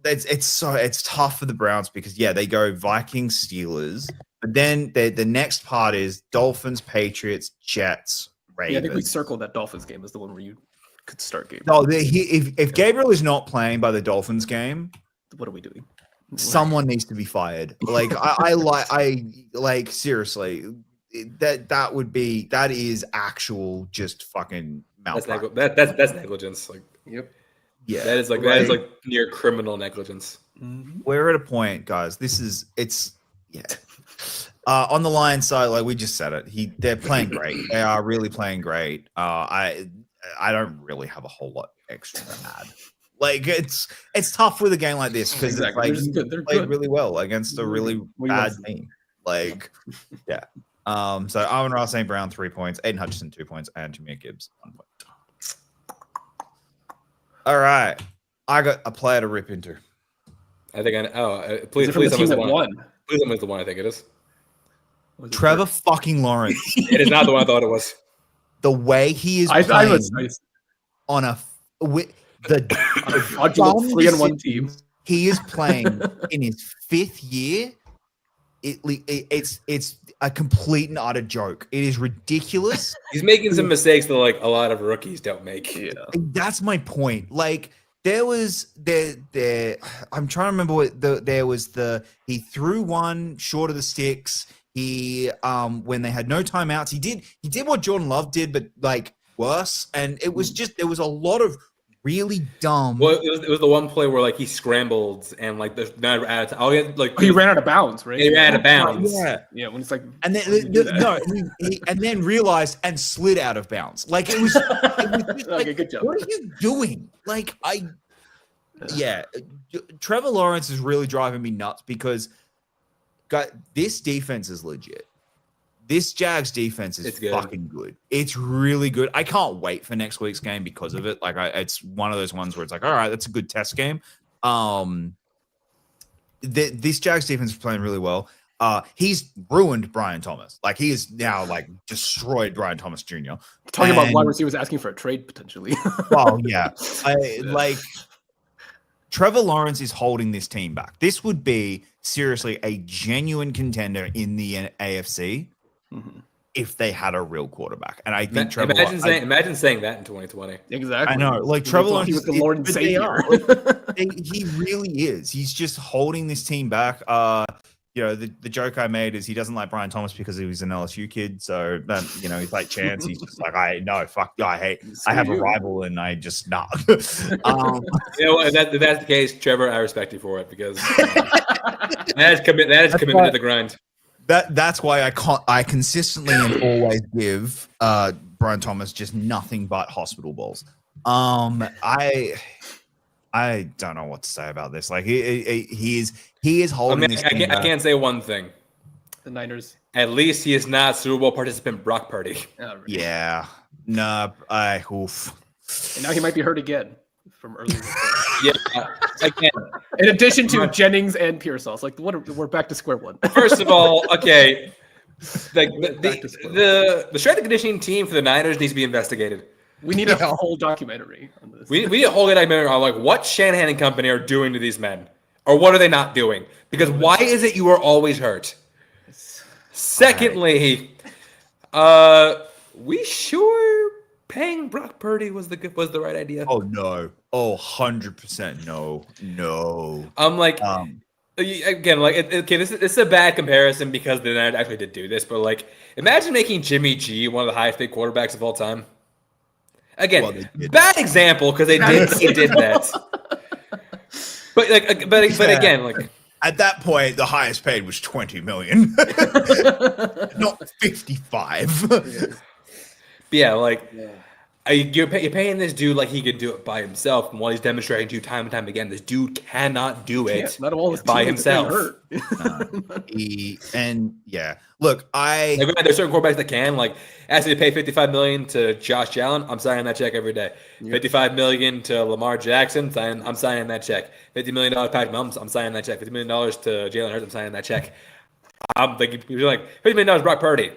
it's tough for the Browns because they go Vikings, Steelers, but then the next part is Dolphins, Patriots, Jets, Ravens. Yeah, I think we circled that Dolphins game as the one where you could start Gabriel. No, if Gabriel is not playing by the Dolphins game, what are we doing? Someone needs to be fired. Like I seriously, that is actual just fucking malpractice. That's negligence. Like, yep. Yeah, that is like near criminal negligence. We're at a point, guys. On the Lions side, like we just said it, they're playing great. They are really playing great. I don't really have a whole lot extra to add. Like it's tough with a game like this because it's like they played really well against a really bad team. Like, yeah. So Amon-Ra St. Brown 3 points, Aiden Hutchinson 2 points, and Jahmyr Gibbs 1 point. All right, I got a player to rip into. I think I know. Please tell me it's the one. Please tell me it's the one I think it is. Trevor fucking Lawrence. It is not the one I thought it was. The way he is playing on the 3-1 team. He is playing in his 5th year. It's a complete and utter joke. It is ridiculous. He's making some mistakes that like a lot of rookies don't make. Yeah, that's my point. Like there was I'm trying to remember what he threw one short of the sticks. He when they had no timeouts, he did what Jordan Love did, but like worse. And it was just there was a lot of really dumb. Well, it was the one play where like he scrambled and like he ran out of bounds, right? He ran out of bounds. Yeah. When it's like, and then and then realized and slid out of bounds. Like it was just like, good job. What are you doing? Like Trevor Lawrence is really driving me nuts because this defense is legit. This Jags defense is fucking good. It's really good. I can't wait for next week's game because of it. Like, it's one of those ones where it's like, all right, that's a good test game. This Jags defense is playing really well. He's ruined Brian Thomas. Like, he is now like destroyed Brian Thomas Jr. Talking about wide receivers asking for a trade potentially. Well, yeah, like Trevor Lawrence is holding this team back. This would be seriously a genuine contender in the AFC. If they had a real quarterback, and I think Trevor. Imagine saying that in 2020. Exactly. I know, like Trevor Lawrence was the Lord and Savior. He really is. He's just holding this team back. The joke I made is he doesn't like Brian Thomas because he was an LSU kid. So he's like Chance. He's just like, I have a rival, and I just not. If that's the case, Trevor, I respect you for it because that is commitment to the grind. That's why I consistently and always give Brian Thomas just nothing but hospital balls. I don't know what to say about this. Like he is holding this. I can't say one thing. The Niners. At least he is not Super Bowl participant Brock Purdy. Yeah. No. Oof. And now he might be hurt again. from earlier. Yeah, again. In addition to Jennings and Pearsall, like we're back to square one. First of all, okay, like the strength and conditioning team for the Niners needs to be investigated. We need a whole documentary on this. We need a whole documentary on like what Shanahan and company are doing to these men, or what are they not doing? Because why is it you are always hurt? Secondly, we sure paying Brock Purdy was the right idea? Oh no! Oh, 100% no. I'm like, again, like, okay, this is a bad comparison because the Niners actually did do this, but like, imagine making Jimmy G one of the highest paid quarterbacks of all time. Again, bad example because they did that. But like, but again, like. At that point, the highest paid was 20 million, not 55. But yeah, like you're paying this dude like he could do it by himself, and while he's demonstrating to you time and time again, this dude cannot do it by himself. Look, like, there's certain quarterbacks that can. Like, ask me to pay $55 million to Josh Allen, I'm signing that check every day. $55 million to Lamar Jackson, I'm signing that check. $50 million to Patrick Mahomes, I'm signing that check. $50 million to Jalen Hurts, I'm signing that check. I'm thinking, you're like, $50 million Brock Purdy,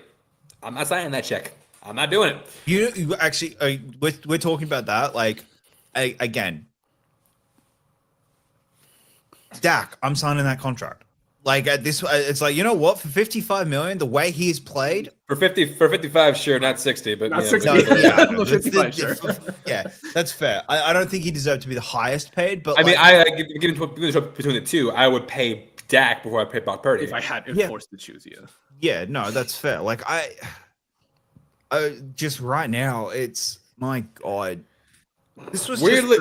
I'm not signing that check. I'm not doing it. You actually, we're talking about that. Like, again, Dak, I'm signing that contract. Like at this, it's like, you know what? For $55 million, the way he's played for 55, sure, not 60, but not 60. No, 55, sure. Yeah, that's fair. I don't think he deserved to be the highest paid, but I mean, I get into between the two. I would pay Dak before I paid Brock Purdy if I had forced to choose. Yeah, no, that's fair. Like I just right now, it's my God. This was weirdly,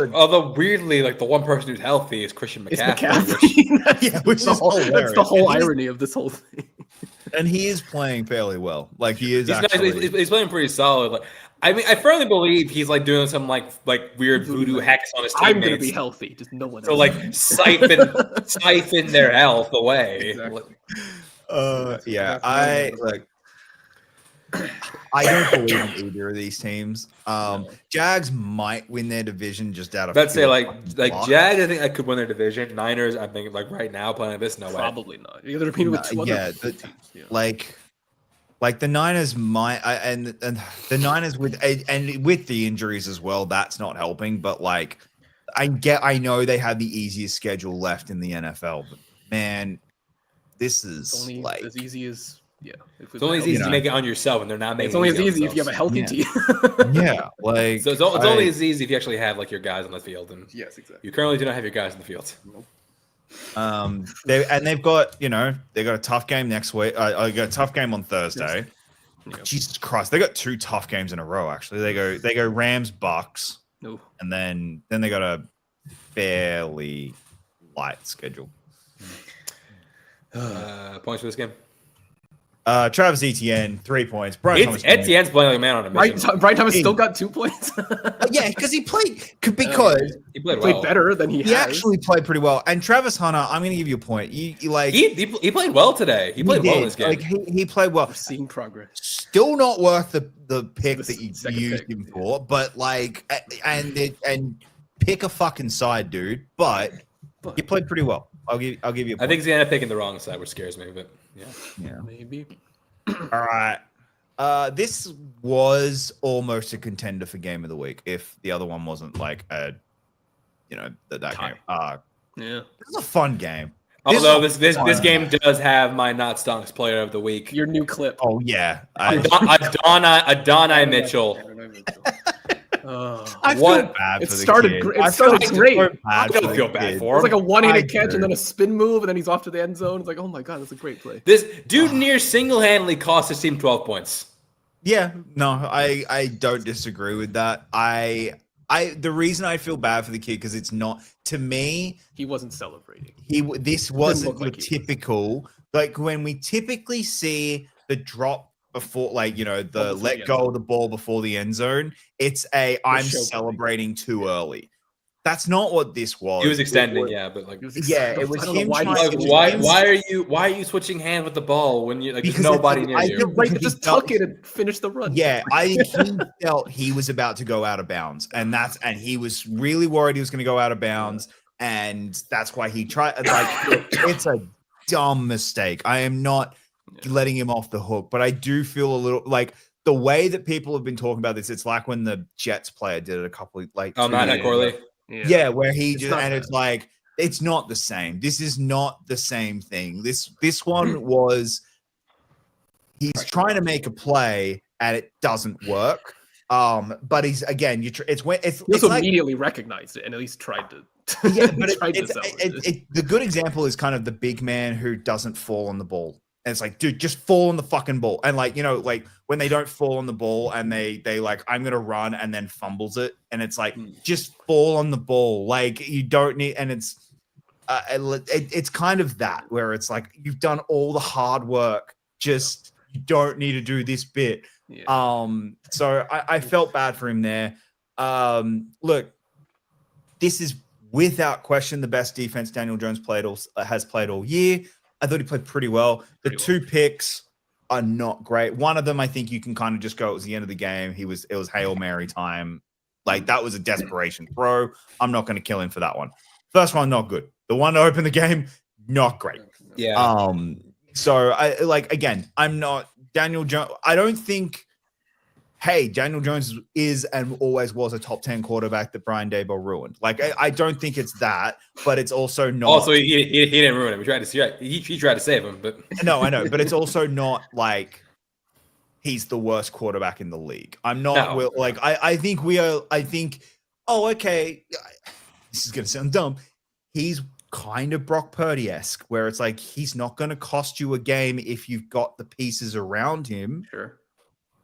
like the one person who's healthy is Christian McCaffrey. Which is that's the whole irony of this whole thing. And he is playing fairly well. Like he is. He's playing pretty solid. Like, I mean, I firmly believe he's like doing some like weird voodoo hacks on his teammates. I'm gonna be healthy, just no one else. So like siphon their health away. Exactly. I don't believe in either of these teams. Jags might win their division just out of. Let's say like Jags, I think I could win their division. Niners, I think like right now playing like this, no way. Probably not. You're gonna compete with two other teams. Like the Niners might, and the Niners with the injuries as well. That's not helping. But like, I know they have the easiest schedule left in the NFL. But man, this is only like as easy as. Yeah, it's only as easy to make it on yourself, and they're not making. It's only as easy if you have a healthy team. Yeah, like so it's only as easy if you actually have like your guys on the field, and yes, exactly. You currently do not have your guys in the field. They've got they got a tough game next week. I got a tough game on Thursday. Yep. Jesus Christ, they got two tough games in a row. Actually, they go Rams, Bucks, and then they got a fairly light schedule. Points for this game. Travis Etienne, 3 points. Etienne's playing like a man on a mission. Brian Thomas still got 2 points. Yeah, because he played he played better than he actually played pretty well. And Travis Hunter, I'm going to give you a point. He played well today. He played well in this game. Like he played well. We're seeing progress. Still not worth the pick that you used him for, but like and pick a fucking side, dude. But he played pretty well. I'll give you a point. I think he's gonna end up picking the wrong side, which scares me, but yeah, maybe. All right. This was almost a contender for game of the week if the other one wasn't like that game. Yeah, it was a fun game. Although this game does have my not stonks player of the week. Your new clip. Oh yeah, Adonai Mitchell. I feel bad. It started great. I don't feel bad for him. It's like a one-handed catch and then a spin move, and then he's off to the end zone. It's like, oh my god, that's a great play. This dude near single-handedly cost his team 12 points. Yeah, no, I don't disagree with that. The reason I feel bad for the kid because it's not to me. He wasn't celebrating. This wasn't the typical like when we typically see the drop. Before, the let go of the ball before the end zone, it's I'm celebrating too early. That's not what this was. He was extending, but like, it was him. Why are you switching hands with the ball when you like there's nobody near you? Like, just tuck it and finish the run. Yeah, I think he felt he was about to go out of bounds, and he was really worried he was going to go out of bounds, and that's why he tried. Like, it's a dumb mistake. I am not letting him off the hook, but I do feel a little like the way that people have been talking about this. It's like when the Jets player did it a couple of Matt Corley. Yeah, where it's like it's not the same. This is not the same thing. This one was he's trying to make a play and it doesn't work. But he's again, it's also like, immediately recognized it and at least tried to. Yeah, but the good example is kind of the big man who doesn't fall on the ball. And it's like, dude, just fall on the fucking ball. And like, like when they don't fall on the ball and they like, I'm going to run and then fumbles it. And it's like, just fall on the ball. Like you don't need, and it's kind of that where it's like, you've done all the hard work. Just, you don't need to do this bit. Yeah. So I felt bad for him there. Look, this is without question the best defense Daniel Jones has played all year. I thought he played pretty well. The two picks are not great. One of them, I think you can kind of just go, it was the end of the game. It was Hail Mary time. Like that was a desperation throw. I'm not going to kill him for that one. First one, not good. The one to open the game, not great. Yeah. So I'm not Daniel Jones. I don't think, Daniel Jones is and always was a top 10 quarterback that Brian Daboll ruined. Like, I don't think it's that, but it's also not. Also, he didn't ruin him. He tried to save him, but no, I know, but it's also not like he's the worst quarterback in the league. I'm not I think we are. I think. Oh, okay. This is gonna sound dumb. He's kind of Brock Purdy-esque, where it's like he's not going to cost you a game if you've got the pieces around him. Sure.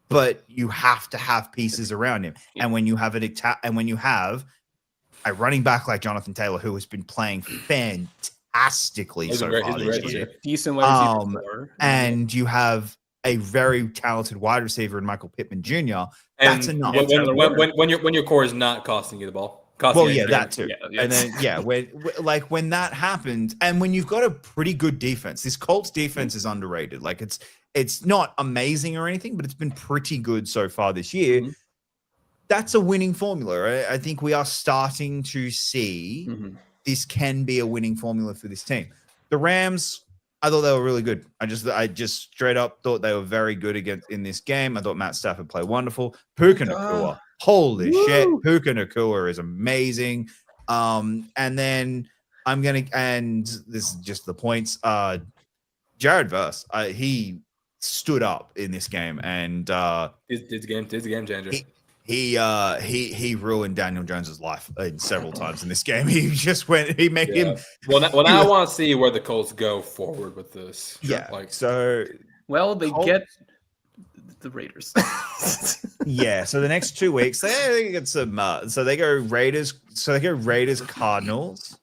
But you have to have pieces around him. And when you have a running back like Jonathan Taylor, who has been playing fantastically so far this year, decent wide receiver, and you have a very talented wide receiver in Michael Pittman Jr., that's enough. When your core is not costing you the ball. That too. Yeah. And then, when that happened, and when you've got a pretty good defense, this Colts defense is underrated. Like it's not amazing or anything, but it's been pretty good so far this year. Mm-hmm. That's a winning formula. I think we are starting to see this can be a winning formula for this team. The Rams, I thought they were really good. I just straight up thought they were very good in this game. I thought Matt Stafford played wonderful. Puka Nacua. Holy shit. Puka Nacua is amazing. And then and this is just the points. Jared Verse, he stood up in this game and did the game changer. He ruined Daniel Jones's life several times in this game. He just went. He made him. Well, now I want to see where the Colts go forward with this. Yeah. They get the Raiders. Yeah. So the next 2 weeks, they get some. So they go Raiders. So they go Raiders, Cardinals,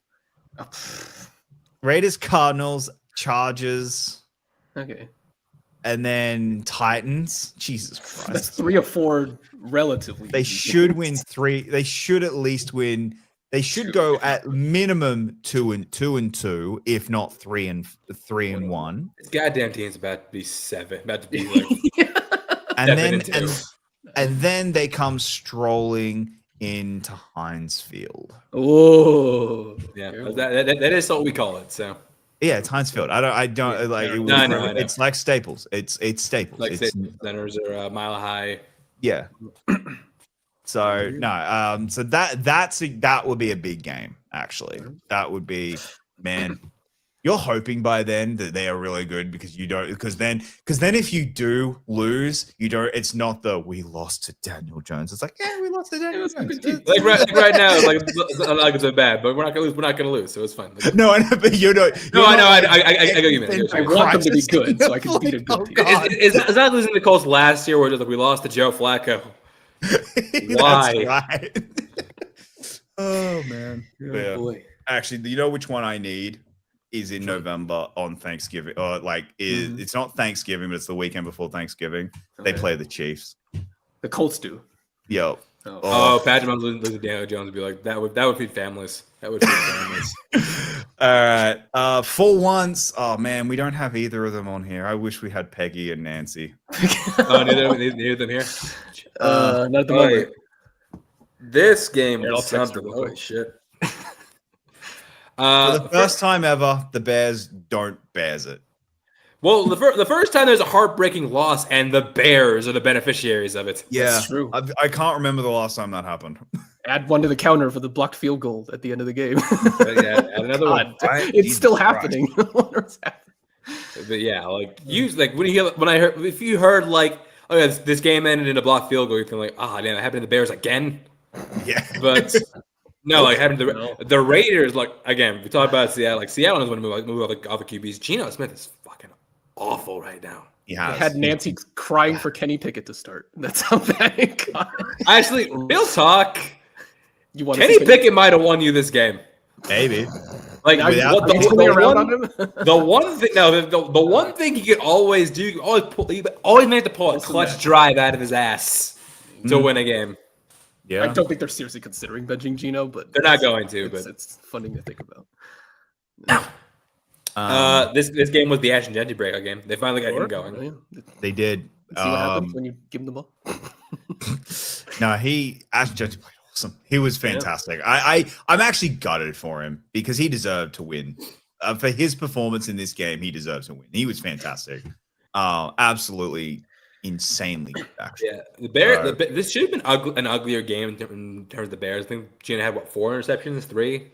Chargers. Okay. And then Titans. Jesus Christ. That's 3 or 4 relatively. They should win 3. They should at least win. They should go at minimum 2-2, if not 3-1. This goddamn team's about to be 7. About to be like and then they come strolling into Heinz Field. Oh. Yeah. That is what we call it. So yeah, it's Heinz Field. I don't like it. No. It's like Staples. It's Staples. Like Staples Centers or Mile High. Yeah. So no. So that would be a big game. Actually, that would be, man. You're hoping by then that they are really good because then if you do lose, you don't. It's not we lost to Daniel Jones. It's like, yeah, we lost to Daniel Jones. Like right now, it's so bad, but we're not gonna lose, so it's fine. No, I know, but you know. No, I know. I get you, man. I want them to be good, so I can beat a good team. Is that losing the Colts last year, where we lost to Joe Flacco? Why? Right. Oh man. Oh, boy. Actually, you know which one I need? Is in November on Thanksgiving, or it's not Thanksgiving, but it's the weekend before Thanksgiving. They play the Chiefs. The Colts do. Yo, Patrick Mahomes losing to Daniel Jones would be like that would feed families. That would feed families. All right. For once, oh man, we don't have either of them on here. I wish we had Peggy and Nancy. Neither of them here. Not at the moment. This game was something. Holy shit. For the first time ever, the Bears don't Bears it. Well, the first time there's a heartbreaking loss, and the Bears are the beneficiaries of it. Yeah, that's true. I can't remember the last time that happened. Add one to the counter for the blocked field goal at the end of the game. Add another one. It's still happening. But yeah, like if you heard like, oh yeah, this game ended in a blocked field goal, you're feeling like, damn, it happened to the Bears again. Yeah, but no, like happened to the Raiders. Like again, we talked about Seattle. Like Seattle knows when to move off the QBs. Geno Smith is fucking awful right now. I had Nancy crying for Kenny Pickett to start. That's how bad it got. Actually, real talk. Kenny Pickett might have won you this game. Maybe. Like the one thing he could always do, he always make the pull a clutch drive out of his ass to win a game. Yeah. I don't think they're seriously considering benching Geno, but they're not going to. But it's funny to think about. This game was the Ashton Genty breakout game. They finally got him going. They did. See what happens when you give him the ball. No, Ashton Genty played awesome. He was fantastic. Yeah. I'm actually gutted for him because he deserved to win. For his performance in this game, he deserves to win. He was fantastic. Absolutely insanely good, actually. Yeah, the Bears. This should have been an uglier game in terms of the Bears. I think Gina had 4 interceptions, 3.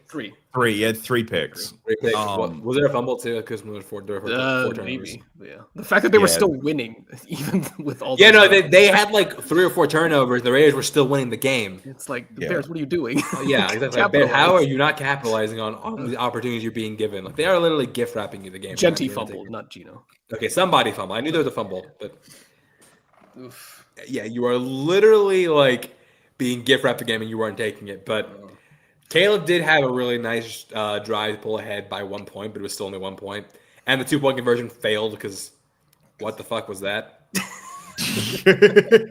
He had 3 picks. 3 picks. Was there a fumble too? Because there were 4 turnovers. Maybe. Yeah. The fact that they were still winning, even with all. Yeah, no, they had like 3 or 4 turnovers. The Raiders were still winning the game. It's like the Bears. What are you doing? Yeah, exactly. Like, how are you not capitalizing on all the opportunities you're being given? Like they are literally gift wrapping you the game. Genty fumbled, not Geno. Okay, somebody fumbled. I knew there was a fumble, but. Oof. Yeah, you are literally like being gift wrapped the game and you weren't taking it. But Caleb did have a really nice drive to pull ahead by 1 point, but it was still only 1 point. And the 2-point conversion failed because what the fuck was that?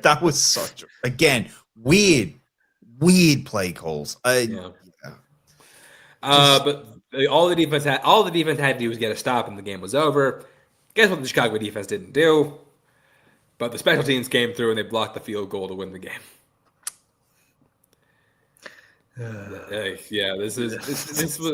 That was such again weird play calls. But all the defense had to do was get a stop and the game was over. Guess what the Chicago defense didn't do? But the special teams came through and they blocked the field goal to win the game. This was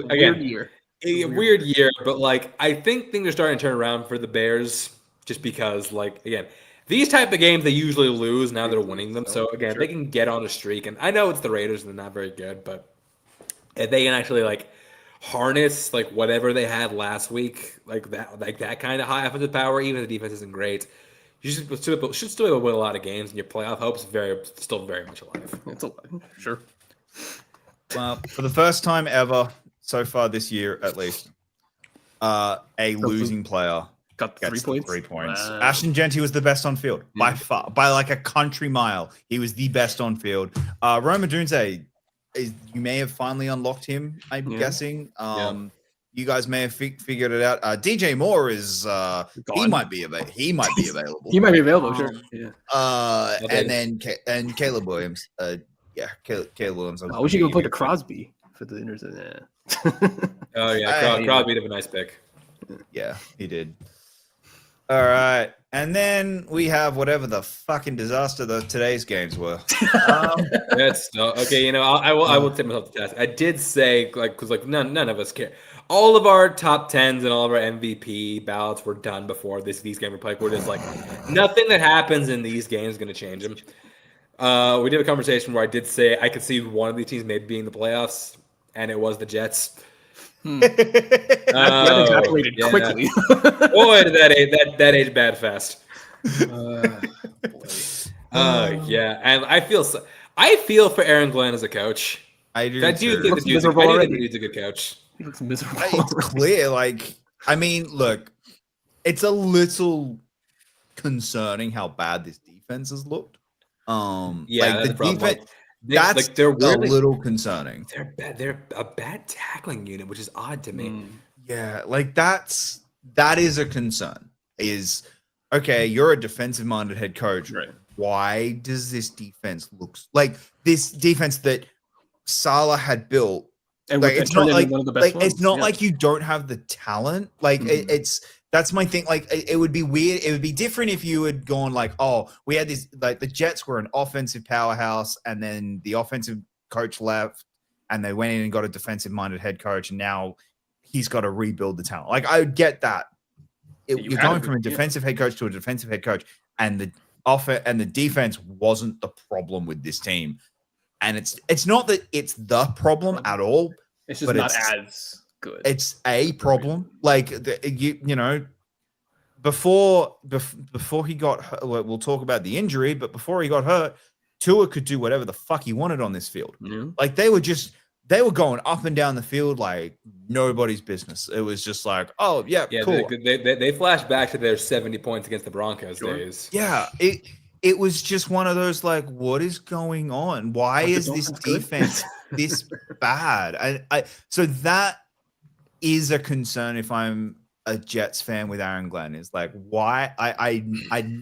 again a weird year, but like I think things are starting to turn around for the Bears just because like again, these type of games they usually lose, now they're winning them. So again, they can get on a streak, and I know it's the Raiders and they're not very good, but if they can actually like harness like whatever they had last week, like that kind of high offensive power, even if the defense isn't great. You should still be able to win a lot of games, and your playoff hopes still very much alive. It's alive, sure. Well, for the first time ever so far this year, at least, a losing player got 3 points. 3 points. Ashton Genty was the best on field by far, by like a country mile. He was the best on field. Rome Odunze, you may have finally unlocked him. I'm guessing. You guys may have figured it out. DJ Moore is he might be available. He might be available. Sure. Yeah. And Caleb Williams. Caleb Williams. I wish you could put to Crosby for the interception. Crosby did a nice pick. Yeah, he did. All right, and then we have whatever the fucking disaster today's games were. That's okay. You know, I will take myself to task. I did say because none of us care. All of our top 10s and all of our MVP ballots were done before these games were played. We're just like nothing that happens in these games is going to change them. We did a conversation where I did say I could see one of these teams maybe being in the playoffs, and it was the Jets. That evaporated quickly. Boy, did that age bad fast. And I feel for Aaron Glenn as a coach. I do. I do think the dude's a good coach. He looks miserable. It's clear. Like, I mean, look, it's a little concerning how bad this defense has looked. The defense. That's they're a little concerning. They're a bad tackling unit, which is odd to me. Yeah, like that is a concern. Is okay, you're a defensive-minded head coach. Right. Why does this defense look like this defense that Salah had built? And like, it's not like one of the best ones. It's not like you don't have the talent. Like that's my thing. Like it would be weird. It would be different if you had gone like, oh, we had this, like the Jets were an offensive powerhouse, and then the offensive coach left, and they went in and got a defensive-minded head coach, and now he's got to rebuild the talent. Like I would get that. You're going from a defensive head coach to a defensive head coach, and the defense wasn't the problem with this team. And it's not that it's the problem at all. It's just not as good. It's a problem. Like you know, before he got hurt, we'll talk about the injury, but before he got hurt, Tua could do whatever the fuck he wanted on this field. Mm-hmm. Like they were going up and down the field like nobody's business. It was just like, oh yeah, cool. They flash back to their 70 points against the Broncos days. Yeah, it was just one of those like, what is going on? Why is this defense this bad? So that is a concern if I'm a Jets fan with Aaron Glenn. Is like, why I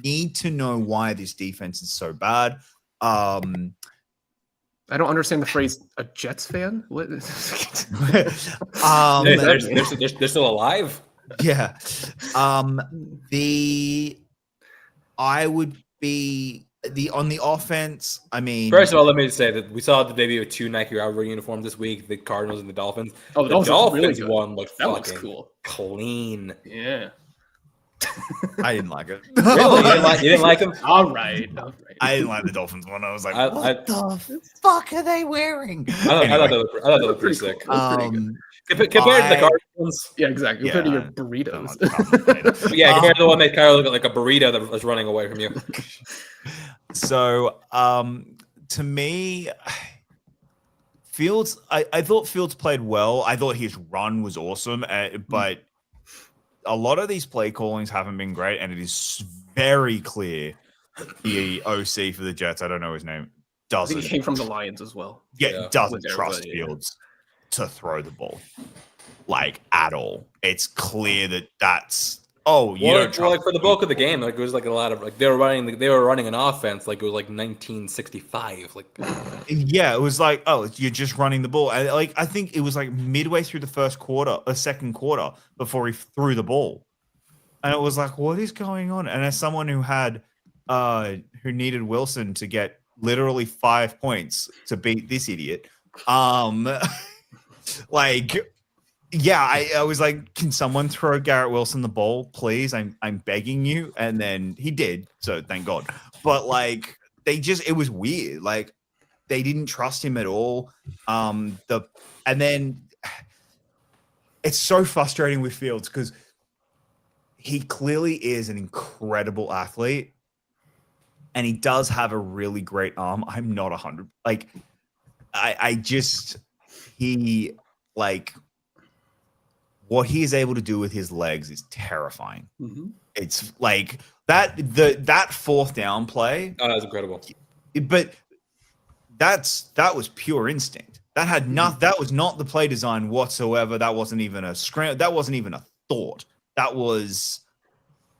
need to know why this defense is so bad. I don't understand the phrase "a Jets fan." What? They're still alive. Yeah. I would be on the offense. I mean, first of all, let me just say that we saw the debut of 2 Nike rivalry uniforms this week: the Cardinals and the Dolphins. Oh, the Dolphins really won like that looks cool, clean. Yeah. I didn't like it. Really? You didn't like them? All right. I didn't like the Dolphins one. I was like, what the fuck are they wearing? I thought they looked pretty sick. Compared to the Cardinals. Yeah, exactly. Compared to your burritos. Compared to the one that kind of looked like a burrito that was running away from you. So, to me, Fields, I thought Fields played well. I thought his run was awesome, but a lot of these play callings haven't been great, and it is very clear the OC for the Jets, I don't know his name, doesn't. I think he came from the Lions as well. Doesn't trust Fields to throw the ball, like, at all. It's clear that that's like for the bulk of the game, like it was like a lot of like they were running an offense like it was like 1965. Like it was like, you're just running the ball. And like I think it was like midway through the second quarter before he threw the ball. And it was like, what is going on? And as someone who had who needed Wilson to get literally 5 points to beat this idiot, like, yeah, I was like, can someone throw Garrett Wilson the ball, please? I'm begging you. And then he did, so thank God. But like, it was weird. Like, they didn't trust him at all. And then it's so frustrating with Fields because he clearly is an incredible athlete, and he does have a really great arm. I'm not 100. Like, what he is able to do with his legs is terrifying. Mm-hmm. It's like that fourth down play. Oh, that was incredible. But that was pure instinct. That was not the play design whatsoever. That wasn't even a scram. That wasn't even a thought. That was,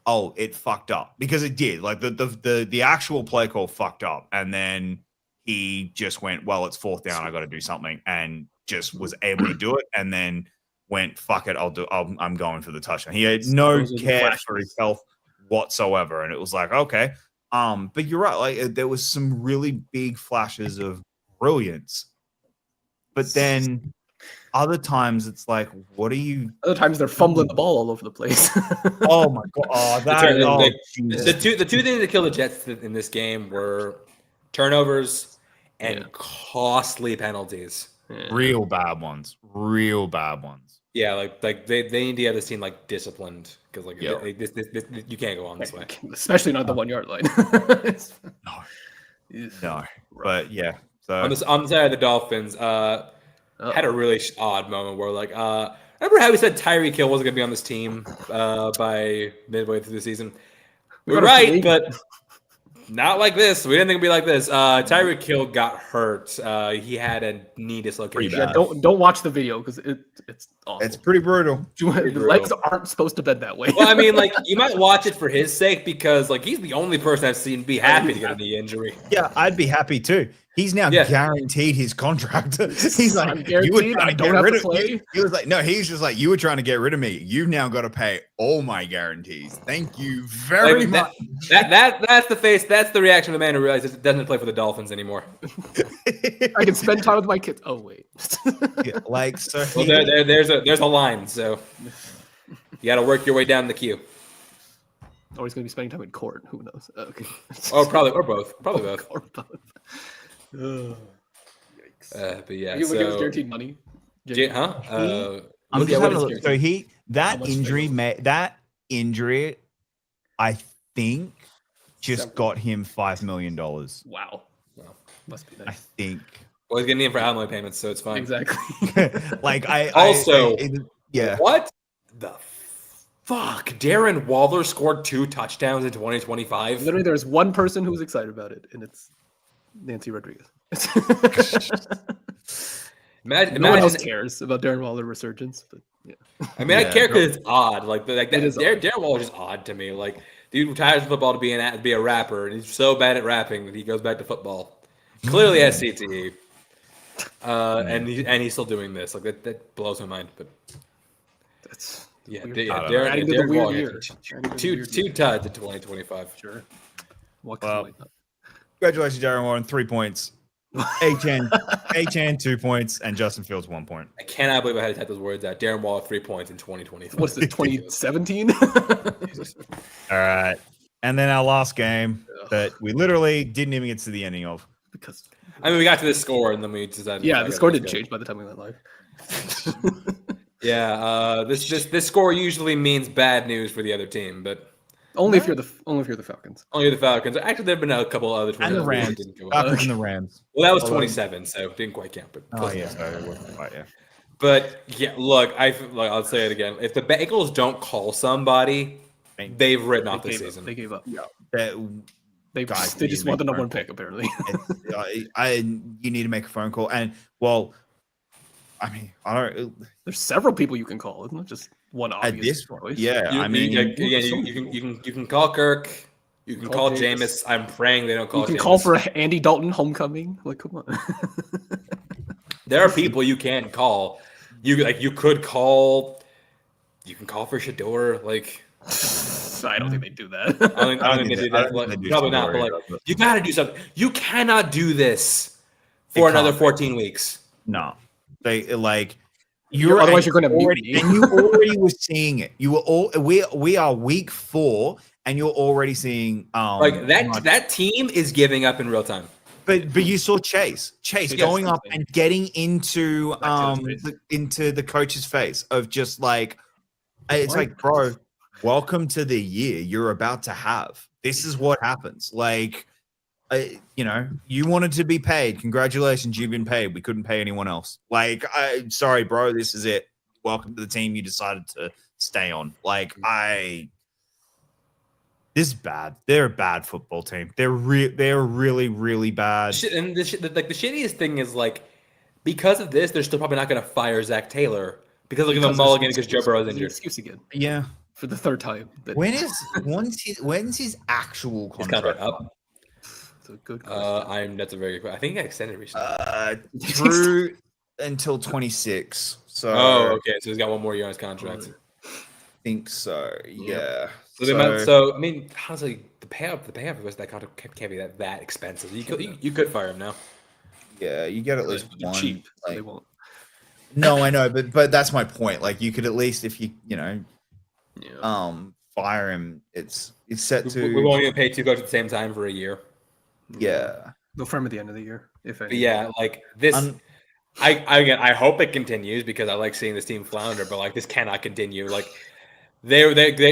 it fucked up, because it did. Like the actual play call fucked up, and then he just went, well, it's fourth down, I got to do something, and just was able to do it, and then went, fuck it, I'm going for the touchdown. He had no care for his health whatsoever, and it was like, okay. But you're right, like there was some really big flashes of brilliance, but then other times it's like, what are you? Other times they're fumbling the ball all over the place. Oh my god! The two things that killed the Jets in this game were turnovers and costly penalties. Real bad ones. Yeah, like they need to have this team like disciplined, because like this you can't go on this way, especially not the 1 yard line. No, but yeah. So on the side of the Dolphins, had a really odd moment where like remember how we said Tyreek Hill wasn't going to be on this team by midway through the season? We were right, but Not like this. We didn't think it'd be like this. Tyreek Hill got hurt. He had a knee dislocation. Yeah, don't watch the video because it's awful. It's pretty brutal. The legs aren't supposed to bend that way. Well, I mean, like you might watch it for his sake because like he's the only person I've seen be happy to get a knee injury. Yeah, I'd be happy too. He's now guaranteed his contract. He's like, you were trying to get rid of me. He was like, no, he's just like, you were trying to get rid of me. You've now got to pay all my guarantees. Thank you very much. That's the face. That's the reaction of the man who realizes it doesn't play for the Dolphins anymore. I can spend time with my kids. Oh wait, like so. Well, there's a line. So you got to work your way down the queue. Or he's going to be spending time in court. Who knows? Okay. Or both. Probably both. Or both. But yeah, Are you looking at his guaranteed money? I'm just having a look. So that injury, I think, just got him $5 million. Wow. Must be nice. I think. Well, he's getting in for alimony payments, so it's fine. Exactly. Like yeah. What the fuck? Darren Waller scored 2 touchdowns in 2025. Literally, there's one person who's excited about it, and it's Nancy Rodriguez. No one else cares about Darren Waller resurgence, but yeah. I mean, I care because it's odd. Like that. Darren Waller is odd to me. Like, dude retires from football to be a rapper, and he's so bad at rapping that he goes back to football. Clearly has CTE, and he's still doing this. Like that blows my mind. But that's Darren Waller, two tuds in 2025. Sure. Congratulations, Darren Waller, 3 points. HN 2 points, and Justin Fields 1 point. I cannot believe I had to type those words out. Darren Waller 3 points in 2025. What's this, 2017? All right. And then our last game that we literally didn't even get to the ending of. Because we got to this score and then we decided. Yeah, the score didn't change by the time we went live. Yeah, this score usually means bad news for the other team, but only if you're the Falcons. Only the Falcons. Actually, there've been a couple other and the Rams. And the Rams. Well, that was 27, so it didn't quite count. But yeah. But yeah, look, I'll say it again. If the Bengals don't call somebody, they've written off the season. They gave up. Yeah. They just want the number 1 pick, apparently. You need to make a phone call, and well, I mean, I don't. There's several people you can call. Isn't it just one obvious choice? Yeah, you can call Kirk. You can call Jameis. I'm praying they don't call. You can Jameis. call for Andy Dalton homecoming. Like, come on. There are people you can call. You could call. You can call for Shador. Like, I don't think they do that. I don't think they do that. Probably not. But like, you got to do something. You cannot do this for another 14 weeks. No, they like. Otherwise, you're going to already, and you already were seeing it. You were all we are week 4, and you're already seeing like that team is giving up in real time. But you saw Chase going up and getting into the coach's face of just like it's like, bro, welcome to the year you're about to have. This is what happens. Like, you wanted to be paid. Congratulations, you've been paid. We couldn't pay anyone else. Like, sorry, bro, this is it. Welcome to the team you decided to stay on. Like, this is bad. They're a bad football team. They're really, really bad. And the shittiest thing is, like, because of this, they're still probably not going to fire Zach Taylor because look at the mulligan because Joe Burrow is injured. Excuse again. Yeah, for the 3rd time. When's his actual contract up? That's a good question. That's a very good question. I think he got extended recently. Through until 26. So okay. So he's got 1 more year on his contract. I think so. Yeah. So I mean, honestly, the payoff for the rest of that contract can't be that expensive. You could fire him now. Yeah, you get at least one. Cheap. Like, they won't. No, I know, but that's my point. Like, you could at least, if you fire him, it's set to. We won't even pay 2 coaches at the same time for a year. Yeah, they'll firm at the end of the year, if any. Yeah, like this. I hope it continues because I like seeing this team flounder, but like this cannot continue. Like they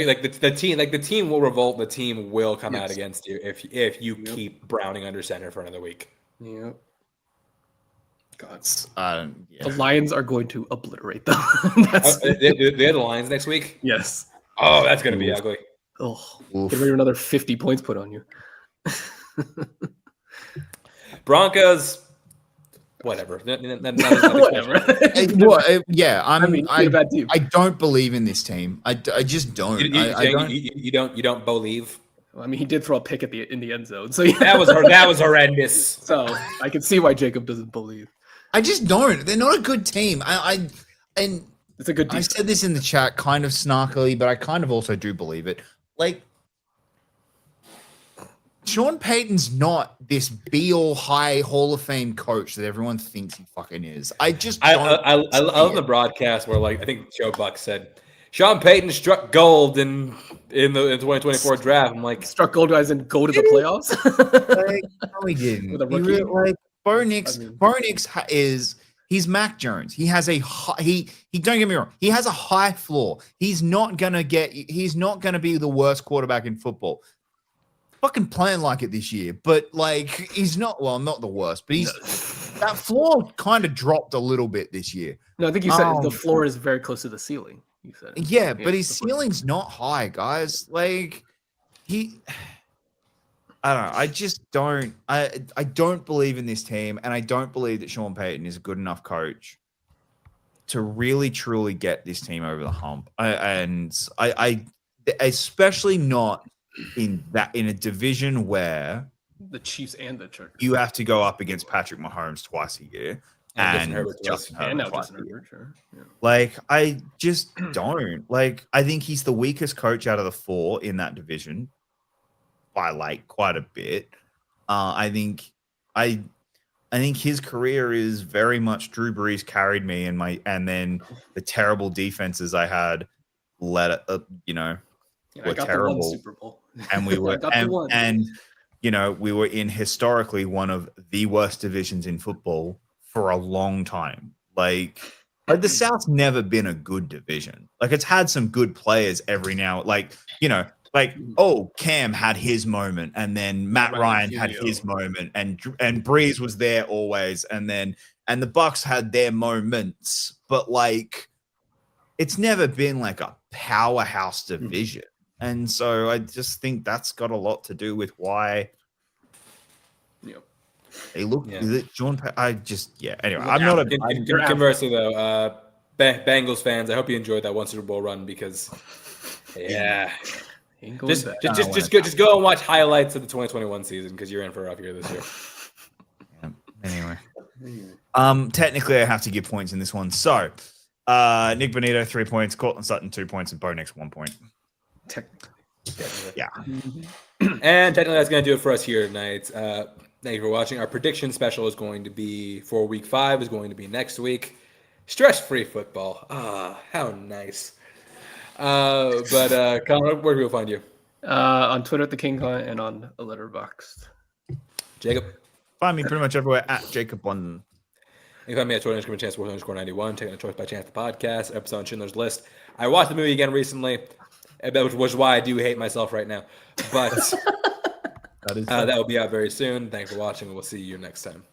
like the team will revolt. The team will come out against you if you keep Browning under center for another week. Yep. God. The Lions are going to obliterate them. They have the Lions next week? Yes. Oh, that's going to be ugly. Oh, get rid of another 50 points put on you. Broncos, whatever. Whatever. Yeah, I don't believe in this team. I just don't. You don't believe. I mean, he did throw a pick in the end zone, so yeah. that was horrendous. So I can see why Jacob doesn't believe. I just don't. They're not a good team. And it's a good team. I said this in the chat kind of snarkily, but I kind of also do believe it. Like, Sean Payton's not this be-all high Hall of Fame coach that everyone thinks he fucking is. I love the broadcast where, like, I think Joe Buck said Sean Payton struck gold in the 2024 draft. I'm like, struck gold guys and go to the playoffs. Like, no, he didn't. With a rookie, Bo Nix he's Mac Jones. He has he don't get me wrong. He has a high floor. He's not gonna be the worst quarterback in football. Fucking playing like it this year, but like he's not the worst, but that floor kind of dropped a little bit this year. No, I think you said the floor is very close to the ceiling. You said yeah, but his ceiling's not high, guys. Like I don't know. I just don't. I don't believe in this team, and I don't believe that Sean Payton is a good enough coach to really truly get this team over the hump. I especially not in a division where the Chiefs and the Chargers, you have to go up against Patrick Mahomes twice a year and Justin Herbert twice a year. Sure. Yeah. Like, I just don't. Like, I think he's the weakest coach out of the four in that division by like quite a bit. I think his career is very much Drew Brees carried me and then the terrible defenses I had were terrible. Super Bowl. And we were we were in historically one of the worst divisions in football for a long time. Like the South's never been a good division. Like, it's had some good players every now, Cam had his moment, and then Matt Ryan had his moment, and Breeze was there always, and the Bucks had their moments, but like it's never been like a powerhouse division. And so I just think that's got a lot to do with why they look. John, Anyway, I'm not a. Conversely, though, Bengals fans, I hope you enjoyed that one Super Bowl run because, just go and watch highlights of the 2021 season because you're in for a rough year this year. Anyway, technically, I have to give points in this one. So, Nick Bonito 3 points, Cortland Sutton 2 points, and Bo Nix 1 point. Technically. Yeah. And technically, that's going to do it for us here tonight. Thank you for watching. Our prediction special is going to be for Week 5. Is going to be next week. Stress-free football. How nice. But Colin, where do people find you? On Twitter at the King Con and on Letterboxd. Jacob. Find me pretty much everywhere at Jacob London. You can find me at Twitter _chance_91, taking a choice by chance the podcast, episode on Schindler's List. I watched the movie again recently, which was why I do hate myself right now. But that will be out very soon. Thanks for watching, and we'll see you next time.